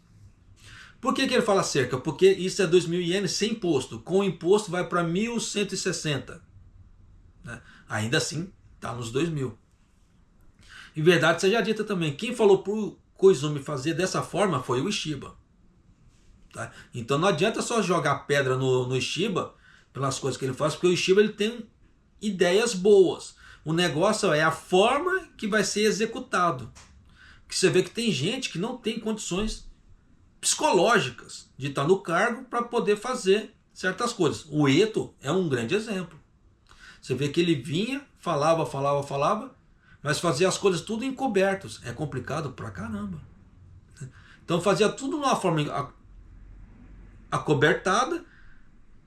[SPEAKER 1] Por que ele fala cerca? Porque isso é 2.000 ienes sem imposto. Com o imposto vai para 1.160. Né? Ainda assim, está nos 2.000. Em verdade, seja dita também, quem falou para o Koizumi fazer dessa forma foi o Ishiba. Tá? Então não adianta só jogar pedra no Ishiba pelas coisas que ele faz, porque o Ishiba ele tem ideias boas. O negócio é a forma que vai ser executado. Que você vê que tem gente que não tem condições psicológicas de estar no cargo para poder fazer certas coisas. O Eto é um grande exemplo. Você vê que ele vinha, falava, mas fazia as coisas tudo encobertos. É complicado pra caramba. Então fazia tudo de uma forma acobertada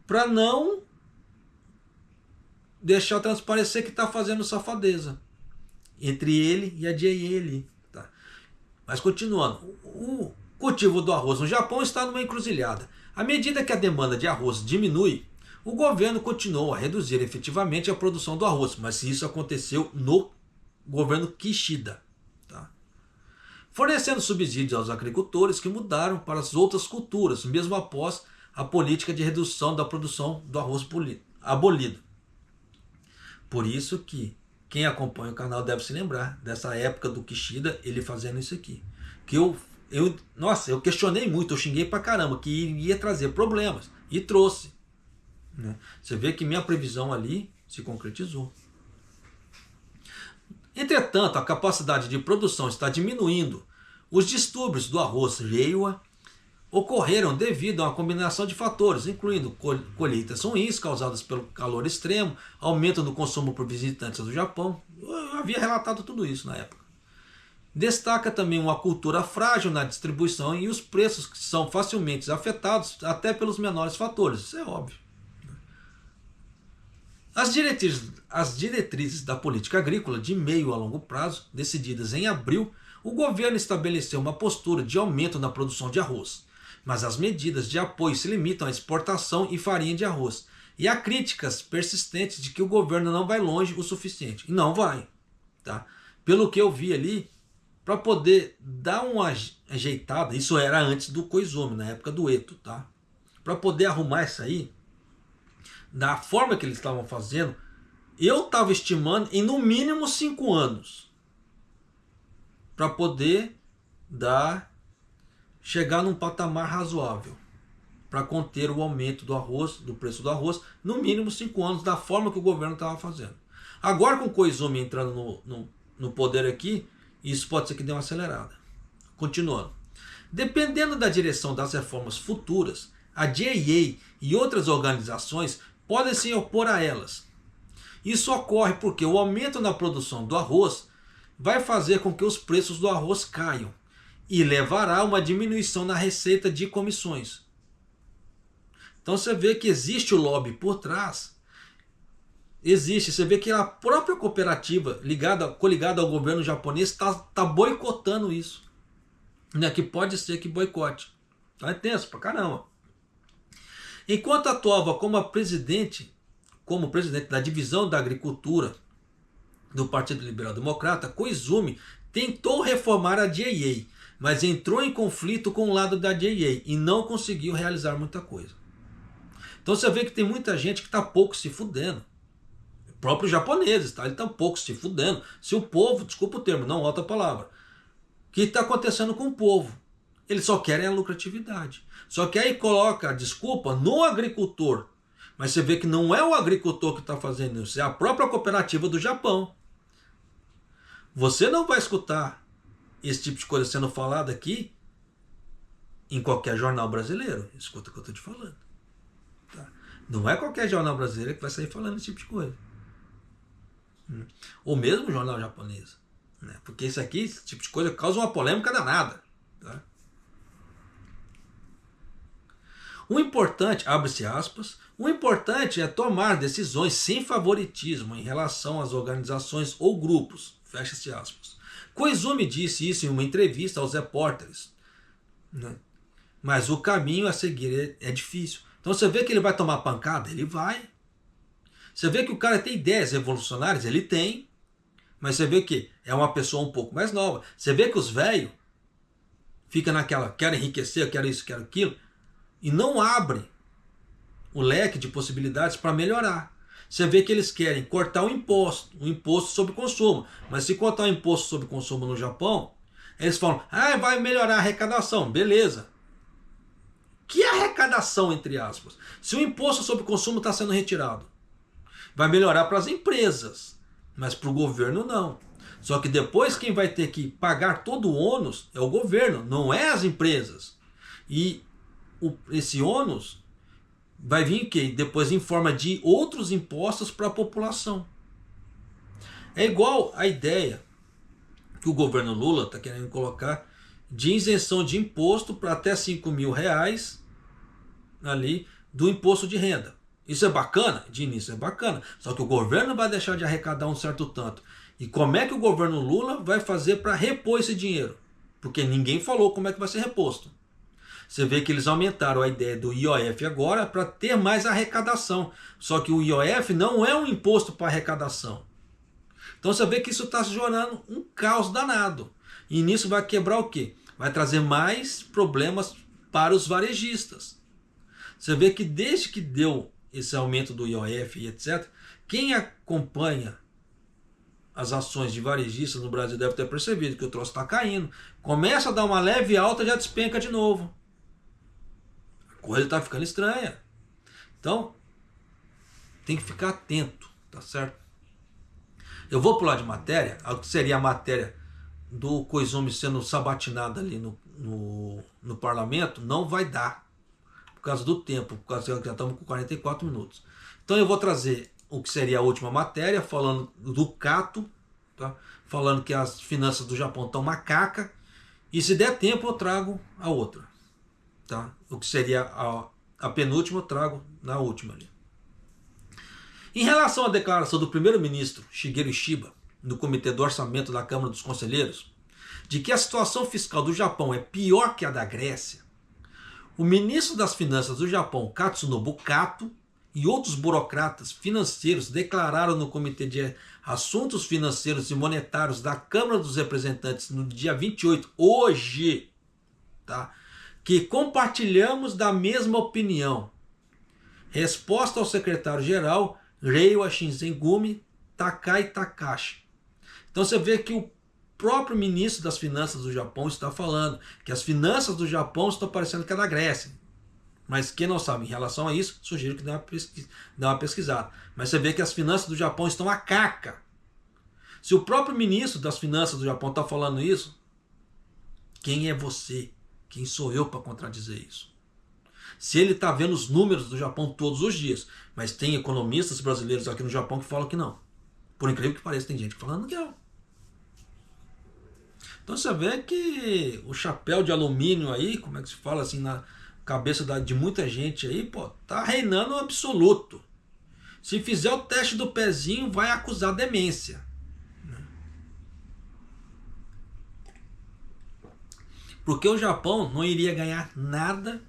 [SPEAKER 1] para não deixar transparecer que está fazendo safadeza entre ele e a JA. Tá? Mas continuando, o cultivo do arroz no Japão está numa encruzilhada. À medida que a demanda de arroz diminui, o governo continuou a reduzir efetivamente a produção do arroz, mas isso aconteceu no governo Kishida. Tá? Fornecendo subsídios aos agricultores que mudaram para as outras culturas, mesmo após a política de redução da produção do arroz abolido. Por isso que quem acompanha o canal deve se lembrar dessa época do Kishida, ele fazendo isso aqui. Que eu questionei muito, eu xinguei pra caramba, que iria trazer problemas. E trouxe. Né? Você vê que minha previsão ali se concretizou. Entretanto, a capacidade de produção está diminuindo. Os distúrbios do arroz Reiwa ocorreram devido a uma combinação de fatores, incluindo colheitas ruins causadas pelo calor extremo, aumento no consumo por visitantes do Japão. Eu havia relatado tudo isso na época. Destaca também uma cultura frágil na distribuição e os preços que são facilmente afetados até pelos menores fatores. Isso é óbvio. As diretrizes da política agrícola de meio a longo prazo, decididas em abril, o governo estabeleceu uma postura de aumento na produção de arroz. Mas as medidas de apoio se limitam à exportação e farinha de arroz. E há críticas persistentes de que o governo não vai longe o suficiente. E não vai. Tá? Pelo que eu vi ali, para poder dar uma ajeitada, isso era antes do Koizumi, na época do Eto, tá? Para poder arrumar isso aí, da forma que eles estavam fazendo, eu estava estimando em no mínimo 5 anos para poder chegar num patamar razoável para conter o aumento do arroz, do preço do arroz, no mínimo 5 anos, da forma que o governo estava fazendo. Agora, com o Koizumi entrando no poder aqui, isso pode ser que dê uma acelerada. Continuando. Dependendo da direção das reformas futuras, a JA e outras organizações podem se opor a elas. Isso ocorre porque o aumento na produção do arroz vai fazer com que os preços do arroz caiam e levará a uma diminuição na receita de comissões. Então você vê que existe o lobby por trás. Existe, você vê que a própria cooperativa coligada ao governo japonês está boicotando isso. Né? Que pode ser que boicote. Então é tenso pra caramba. Enquanto atuava como presidente da divisão da agricultura do Partido Liberal Democrata, Koizumi tentou reformar a JA, mas entrou em conflito com o lado da JA e não conseguiu realizar muita coisa. Então você vê que tem muita gente que está pouco se fudendo. Próprios japoneses, tá? Eles estão pouco se fudendo. Se o povo, desculpa o termo, não outra palavra. O que está acontecendo com o povo? Eles só querem a lucratividade. Só que aí coloca a desculpa no agricultor. Mas você vê que não é o agricultor que está fazendo isso, é a própria cooperativa do Japão. Você não vai escutar esse tipo de coisa sendo falada aqui em qualquer jornal brasileiro. Escuta o que eu estou te falando. Tá? Não é qualquer jornal brasileiro que vai sair falando esse tipo de coisa. Ou mesmo jornal japonês, né? Porque esse tipo de coisa causa uma polêmica danada, tá? O importante, abre-se aspas, o importante é tomar decisões sem favoritismo em relação às organizações ou grupos, fecha-se aspas. Koizumi disse isso em uma entrevista aos repórteres, né? Mas o caminho a seguir é difícil. Então você vê que ele vai tomar pancada? Ele vai. Você vê que o cara tem ideias revolucionárias? Ele tem. Mas você vê que é uma pessoa um pouco mais nova. Você vê que os velhos ficam naquela, quero enriquecer, quero isso, quero aquilo, e não abrem o leque de possibilidades para melhorar. Você vê que eles querem cortar o imposto sobre consumo. Mas se cortar o imposto sobre consumo no Japão, eles falam, vai melhorar a arrecadação. Beleza. Que arrecadação, entre aspas? Se o imposto sobre consumo está sendo retirado, vai melhorar para as empresas, mas para o governo não. Só que depois quem vai ter que pagar todo o ônus é o governo, não é as empresas. E esse ônus vai vir depois em forma de outros impostos para a população. É igual a ideia que o governo Lula está querendo colocar de isenção de imposto para até R$5.000 ali do imposto de renda. Isso é bacana? De início é bacana. Só que o governo vai deixar de arrecadar um certo tanto. E como é que o governo Lula vai fazer para repor esse dinheiro? Porque ninguém falou como é que vai ser reposto. Você vê que eles aumentaram a ideia do IOF agora para ter mais arrecadação. Só que o IOF não é um imposto para arrecadação. Então você vê que isso está se tornando um caos danado. E nisso vai quebrar o quê? Vai trazer mais problemas para os varejistas. Você vê que desde que deu esse aumento do IOF e etc., quem acompanha as ações de varejistas no Brasil deve ter percebido que o troço está caindo. Começa a dar uma leve alta e já despenca de novo. A coisa está ficando estranha. Então, tem que ficar atento, tá certo? Eu vou pular de matéria, o que seria a matéria do Koizumi sendo sabatinado ali no parlamento, não vai dar. Por causa do tempo, por causa que já estamos com 44 minutos. Então eu vou trazer o que seria a última matéria, falando do Cato, tá? falando que as finanças do Japão estão macaca, e se der tempo eu trago a outra, tá? O que seria a penúltima eu trago na última ali. Em relação à declaração do primeiro-ministro Shigeru Ishiba, no Comitê do Orçamento da Câmara dos Conselheiros, de que a situação fiscal do Japão é pior que a da Grécia, o ministro das Finanças do Japão, Katsunobu Kato, e outros burocratas financeiros declararam no Comitê de Assuntos Financeiros e Monetários da Câmara dos Representantes no dia 28, hoje, tá, que compartilhamos da mesma opinião. Resposta ao secretário-geral Reiwa Shinzengumi Takai Takashi. Então você vê que o próprio ministro das Finanças do Japão está falando que as finanças do Japão estão parecendo que é da Grécia. Mas quem não sabe em relação a isso, sugiro que dê uma pesquisada. Mas você vê que as finanças do Japão estão a caca. Se o próprio ministro das Finanças do Japão está falando isso, quem é você? Quem sou eu para contradizer isso? Se ele está vendo os números do Japão todos os dias, mas tem economistas brasileiros aqui no Japão que falam que não. Por incrível que pareça, tem gente falando que não. Então você vê que o chapéu de alumínio aí, como é que se fala assim, na cabeça de muita gente aí, pô, tá reinando absoluto. Se fizer o teste do pezinho, vai acusar demência. Porque o Japão não iria ganhar nada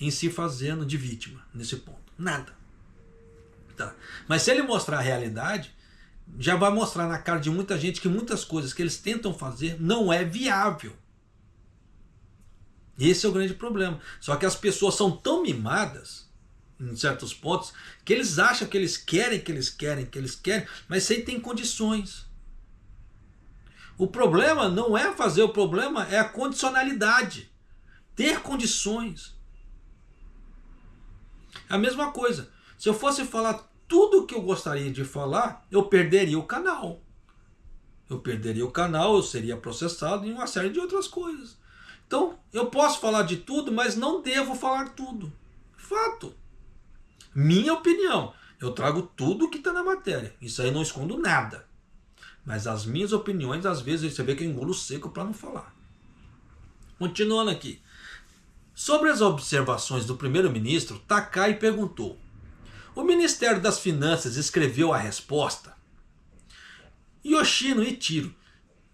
[SPEAKER 1] em se fazendo de vítima nesse ponto. Nada. Tá. Mas se ele mostrar a realidade, já vai mostrar na cara de muita gente que muitas coisas que eles tentam fazer não é viável. Esse é o grande problema. Só que as pessoas são tão mimadas, em certos pontos, que eles acham que eles querem, mas sem ter condições. O problema não é fazer, o problema é a condicionalidade. Ter condições. A mesma coisa. Se eu fosse falar tudo o que eu gostaria de falar, eu perderia o canal. Eu seria processado em uma série de outras coisas. Então, eu posso falar de tudo, mas não devo falar tudo. Fato. Minha opinião. Eu trago tudo que está na matéria. Isso aí não escondo nada. Mas as minhas opiniões, às vezes, você vê que eu engulo seco para não falar. Continuando aqui. Sobre as observações do primeiro-ministro, Takai perguntou: o Ministério das Finanças escreveu a resposta? Yoshino Ichiro,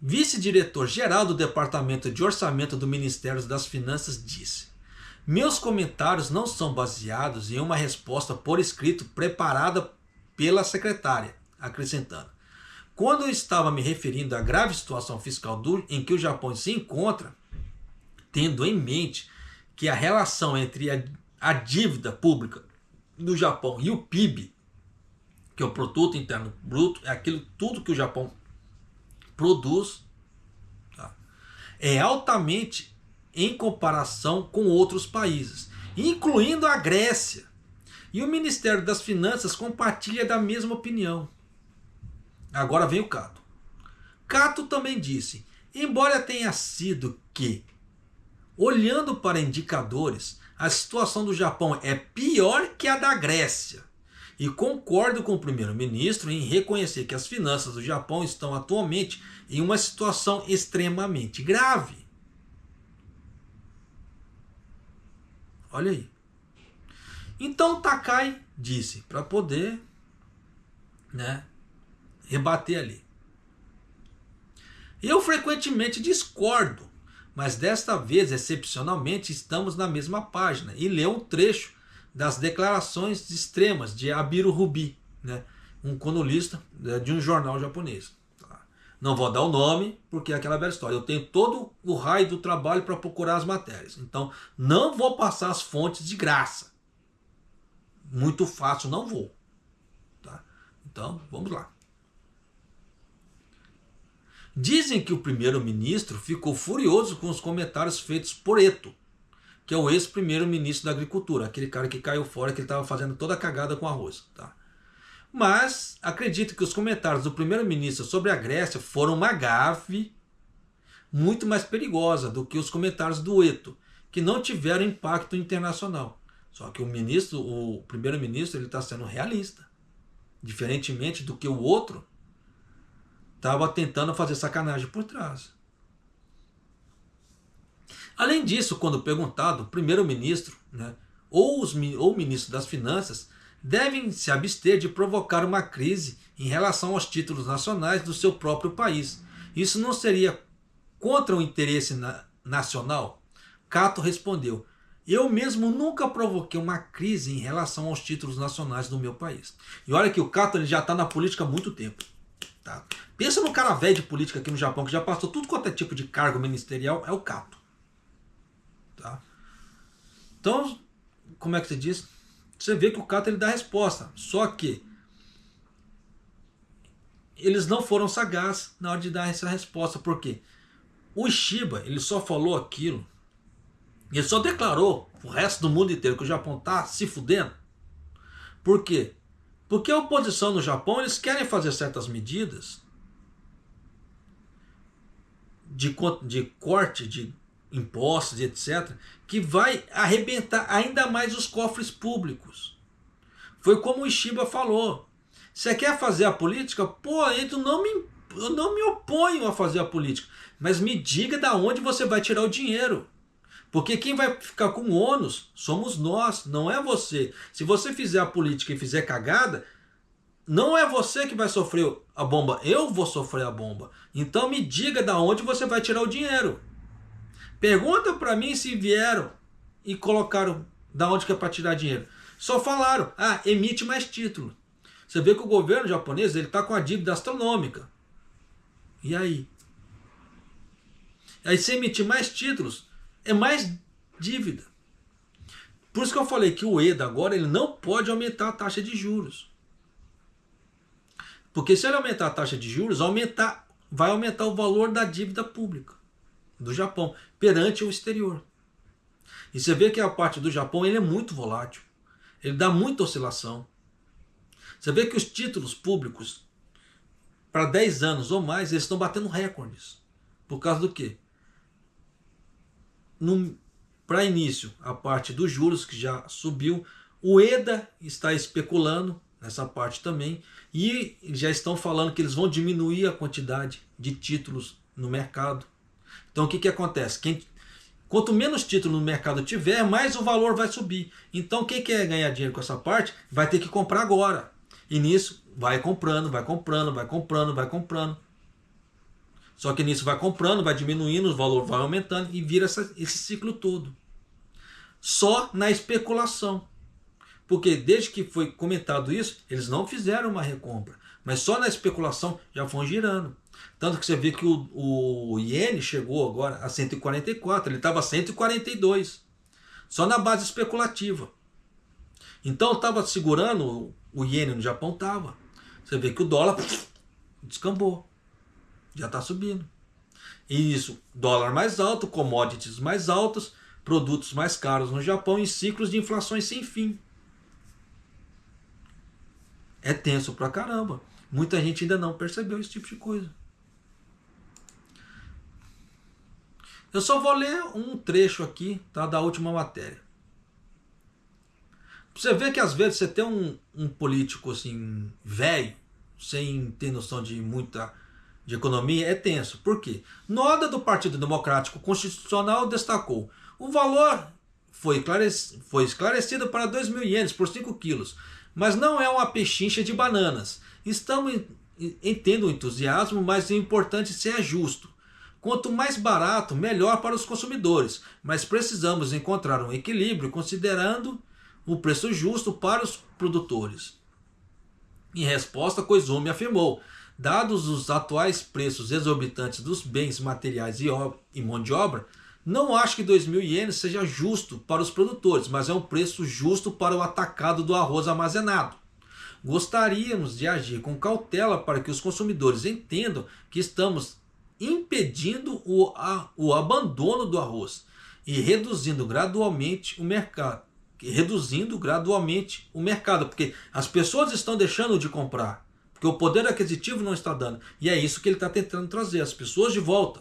[SPEAKER 1] vice-diretor-geral do Departamento de Orçamento do Ministério das Finanças, disse: meus comentários não são baseados em uma resposta por escrito preparada pela secretária, acrescentando: quando eu estava me referindo à grave situação fiscal em que o Japão se encontra, tendo em mente que a relação entre a dívida pública do Japão e o PIB, que é o Produto Interno Bruto, é aquilo tudo que o Japão produz, tá, é altamente em comparação com outros países, incluindo a Grécia. E o Ministério das Finanças compartilha da mesma opinião. Agora vem o Kato. Kato também disse: embora tenha sido que, olhando para indicadores, a situação do Japão é pior que a da Grécia, e concordo com o primeiro-ministro em reconhecer que as finanças do Japão estão atualmente em uma situação extremamente grave. Olha aí. Então Takai disse, para poder, rebater ali: eu frequentemente discordo, mas desta vez, excepcionalmente, estamos na mesma página, e leu um trecho das declarações extremas de Abiru Rubi, um colunista de um jornal japonês. Não vou dar o nome, porque é aquela velha história. Eu tenho todo o raio do trabalho para procurar as matérias. Então, não vou passar as fontes de graça. Muito fácil, não vou. Tá? Então, vamos lá. Dizem que o primeiro-ministro ficou furioso com os comentários feitos por Eto, que é o ex-primeiro-ministro da Agricultura, aquele cara que caiu fora, que ele estava fazendo toda a cagada com arroz. Tá? Mas acredito que os comentários do primeiro-ministro sobre a Grécia foram uma gafe muito mais perigosa do que os comentários do Eto, que não tiveram impacto internacional. Só que o primeiro-ministro, ele está sendo realista. Diferentemente do que o outro, estava tentando fazer sacanagem por trás. Além disso, quando perguntado, o primeiro-ministro, né, ou o ministro das Finanças devem se abster de provocar uma crise em relação aos títulos nacionais do seu próprio país. Isso não seria contra o interesse nacional? Cato respondeu: eu mesmo nunca provoquei uma crise em relação aos títulos nacionais do meu país. E olha que o Cato ele já está na política há muito tempo. Tá? Pensa no cara velho de política aqui no Japão, que já passou tudo quanto é tipo de cargo ministerial, é o Cato. Tá? Então, como é que se diz? Você vê que o Cato ele dá a resposta. Só que eles não foram sagazes na hora de dar essa resposta. Por quê? O Ishiba ele só falou aquilo. Ele só declarou o resto do mundo inteiro que o Japão está se fudendo. Por quê? Porque a oposição no Japão eles querem fazer certas medidas de corte de impostos e etc. que vai arrebentar ainda mais os cofres públicos. Foi como o Ishiba falou. Você quer fazer a política? Pô, eu não me oponho a fazer a política. Mas me diga de onde você vai tirar o dinheiro. Porque quem vai ficar com o ônus somos nós, não é você. Se você fizer a política e fizer cagada, não é você que vai sofrer a bomba, eu vou sofrer a bomba. Então me diga de onde você vai tirar o dinheiro. Pergunta para mim se vieram e colocaram da onde que é para tirar dinheiro. Só falaram, emite mais título. Você vê que o governo japonês ele está com a dívida astronômica. E aí? Aí se emitir mais títulos, é mais dívida. Por isso que eu falei que o Ueda agora ele não pode aumentar a taxa de juros. Porque se ele aumentar a taxa de juros, vai aumentar o valor da dívida pública do Japão perante o exterior. E você vê que a parte do Japão ele é muito volátil. Ele dá muita oscilação. Você vê que os títulos públicos para 10 anos ou mais eles estão batendo recordes. Por causa do quê? Para início, a parte dos juros que já subiu, o Ueda está especulando nessa parte também e já estão falando que eles vão diminuir a quantidade de títulos no mercado. Então o que acontece? Quanto menos título no mercado tiver, mais o valor vai subir. Então quem quer ganhar dinheiro com essa parte vai ter que comprar agora. E nisso vai comprando, vai comprando, vai comprando, vai comprando. Só que nisso vai comprando, vai diminuindo, o valor vai aumentando e vira esse ciclo todo. Só na especulação. Porque desde que foi comentado isso, eles não fizeram uma recompra. Mas só na especulação já vão girando. Tanto que você vê que o iene chegou agora a 144, ele estava a 142. Só na base especulativa. Então estava segurando o iene no Japão, estava. Você vê que o dólar descambou. Já está subindo. E isso, dólar mais alto, commodities mais altos, produtos mais caros no Japão em ciclos de inflações sem fim. É tenso pra caramba. Muita gente ainda não percebeu esse tipo de coisa. Eu só vou ler um trecho aqui, tá, da última matéria. Você vê que às vezes você tem um político assim velho, sem ter noção de economia, é tenso. Por quê? Nota do Partido Democrático Constitucional destacou: o valor foi esclarecido para 2.000 ienes por 5 quilos, mas não é uma pechincha de bananas. Entendo o entusiasmo, mas o importante é ser justo. Quanto mais barato, melhor para os consumidores, mas precisamos encontrar um equilíbrio considerando o preço justo para os produtores. Em resposta, Koizumi afirmou: dados os atuais preços exorbitantes dos bens materiais e mão de obra, não acho que 2.000 ienes seja justo para os produtores, mas é um preço justo para o atacado do arroz armazenado. Gostaríamos de agir com cautela para que os consumidores entendam que estamos impedindo o abandono do arroz e reduzindo gradualmente o mercado. Porque as pessoas estão deixando de comprar, porque o poder aquisitivo não está dando. E é isso que ele está tentando trazer, as pessoas de volta.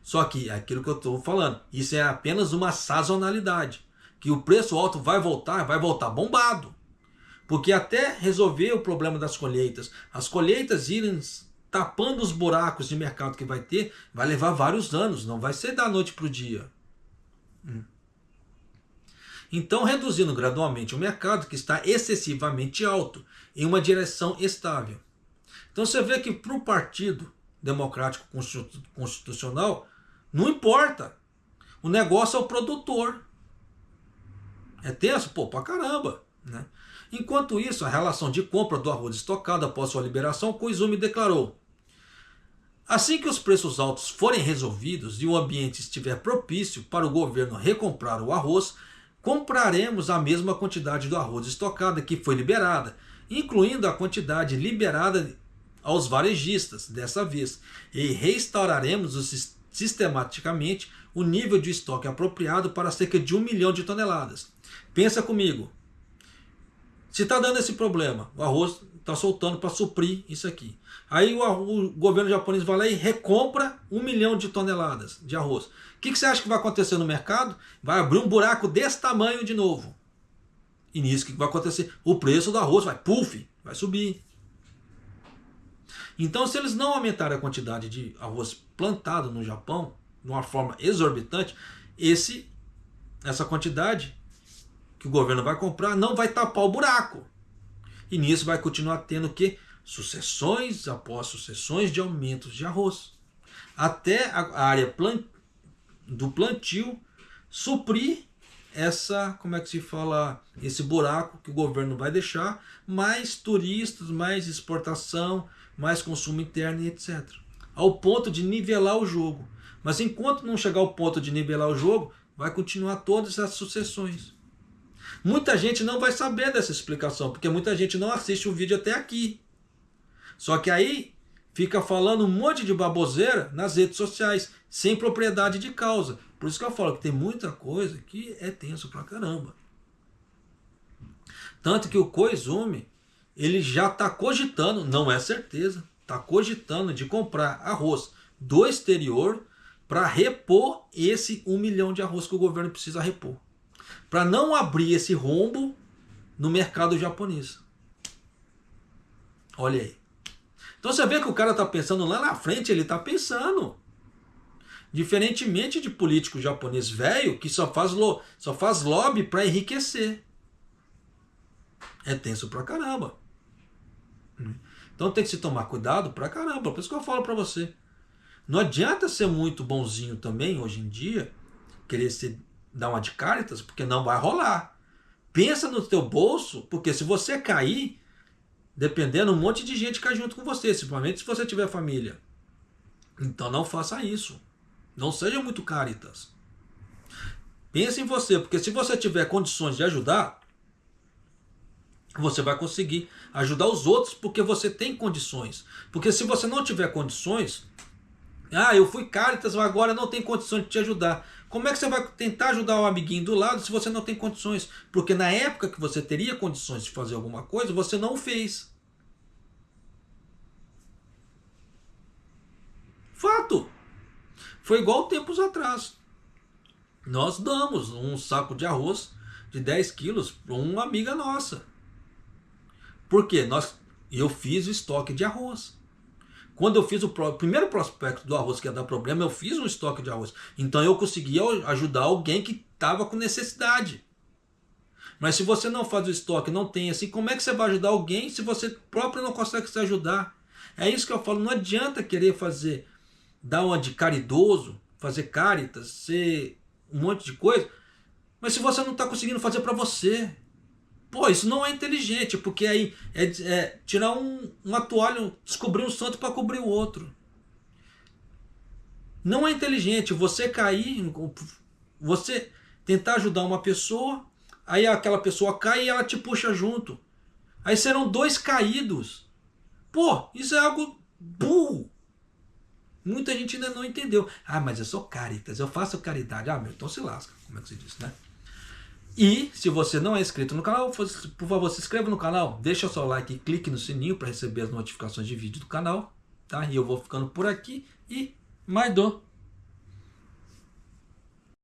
[SPEAKER 1] Só que é aquilo que eu estou falando, isso é apenas uma sazonalidade. Que o preço alto vai voltar bombado. Porque até resolver o problema das colheitas, as colheitas irem tapando os buracos de mercado que vai ter, vai levar vários anos, não vai ser da noite para o dia. Então, reduzindo gradualmente o mercado, que está excessivamente alto, em uma direção estável. Então, você vê que para o Partido Democrático Constitucional, não importa. O negócio é o produtor. É tenso? Pô, pra caramba. Né? Enquanto isso, a relação de compra do arroz estocado após sua liberação, Koizumi declarou: assim que os preços altos forem resolvidos e o ambiente estiver propício para o governo recomprar o arroz, compraremos a mesma quantidade do arroz estocado que foi liberada, incluindo a quantidade liberada aos varejistas dessa vez, e restauraremos sistematicamente o nível de estoque apropriado para cerca de 1 milhão de toneladas. Pensa comigo, se está dando esse problema, o arroz está soltando para suprir isso aqui. Aí o governo japonês vai lá e recompra 1 milhão de toneladas de arroz. O que você acha que vai acontecer no mercado? Vai abrir um buraco desse tamanho de novo. E nisso o que vai acontecer? O preço do arroz vai vai subir. Então, se eles não aumentarem a quantidade de arroz plantado no Japão de uma forma exorbitante, essa quantidade que o governo vai comprar não vai tapar o buraco. E nisso vai continuar tendo que sucessões após sucessões de aumentos de arroz, até a área do plantio suprir esse buraco que o governo vai deixar, mais turistas, mais exportação, mais consumo interno e etc. Ao ponto de nivelar o jogo. Mas enquanto não chegar ao ponto de nivelar o jogo, vai continuar todas as sucessões. Muita gente não vai saber dessa explicação, porque muita gente não assiste o vídeo até aqui. Só que aí fica falando um monte de baboseira nas redes sociais, sem propriedade de causa. Por isso que eu falo que tem muita coisa que é tenso pra caramba. Tanto que o Koizumi, ele já está cogitando, não é certeza, está cogitando de comprar arroz do exterior para repor esse 1 milhão de arroz que o governo precisa repor. Para não abrir esse rombo no mercado japonês. Olha aí. Então você vê que o cara está pensando lá na frente, ele está pensando. Diferentemente de político japonês velho que só faz lobby para enriquecer. É tenso pra caramba. Então tem que se tomar cuidado pra caramba. Por isso que eu falo pra você. Não adianta ser muito bonzinho também, hoje em dia, querer dar uma de Caritas, porque não vai rolar. Pensa no teu bolso, porque se você cair, dependendo, um monte de gente cai junto com você, principalmente se você tiver família. Então não faça isso. Não seja muito Caritas. Pense em você, porque se você tiver condições de ajudar, você vai conseguir ajudar os outros porque você tem condições. Porque se você não tiver condições, eu fui Caritas, mas agora não tem condições de te ajudar. Como é que você vai tentar ajudar o amiguinho do lado se você não tem condições? Porque na época que você teria condições de fazer alguma coisa, você não fez. Fato. Foi igual tempos atrás. Nós damos um saco de arroz de 10 quilos para uma amiga nossa. Por quê? Eu fiz o estoque de arroz. Quando eu fiz o primeiro prospecto do arroz que ia dar problema, eu fiz um estoque de arroz. Então eu conseguia ajudar alguém que estava com necessidade. Mas se você não faz o estoque, não tem assim, como é que você vai ajudar alguém se você próprio não consegue se ajudar? É isso que eu falo, não adianta querer dar uma de caridoso, fazer Caritas, ser um monte de coisa, mas se você não está conseguindo fazer para você, pô, isso não é inteligente, porque aí é tirar uma toalha, descobrir um santo para cobrir o outro. Não é inteligente você cair, você tentar ajudar uma pessoa, aí aquela pessoa cai e ela te puxa junto. Aí serão dois caídos. Pô, isso é algo burro. Muita gente ainda não entendeu. Mas eu sou Caritas, eu faço caridade. Então se lasca, como é que se diz, né? E se você não é inscrito no canal, por favor, se inscreva no canal, deixa o seu like e clique no sininho para receber as notificações de vídeo do canal, tá? E eu vou ficando por aqui e mais do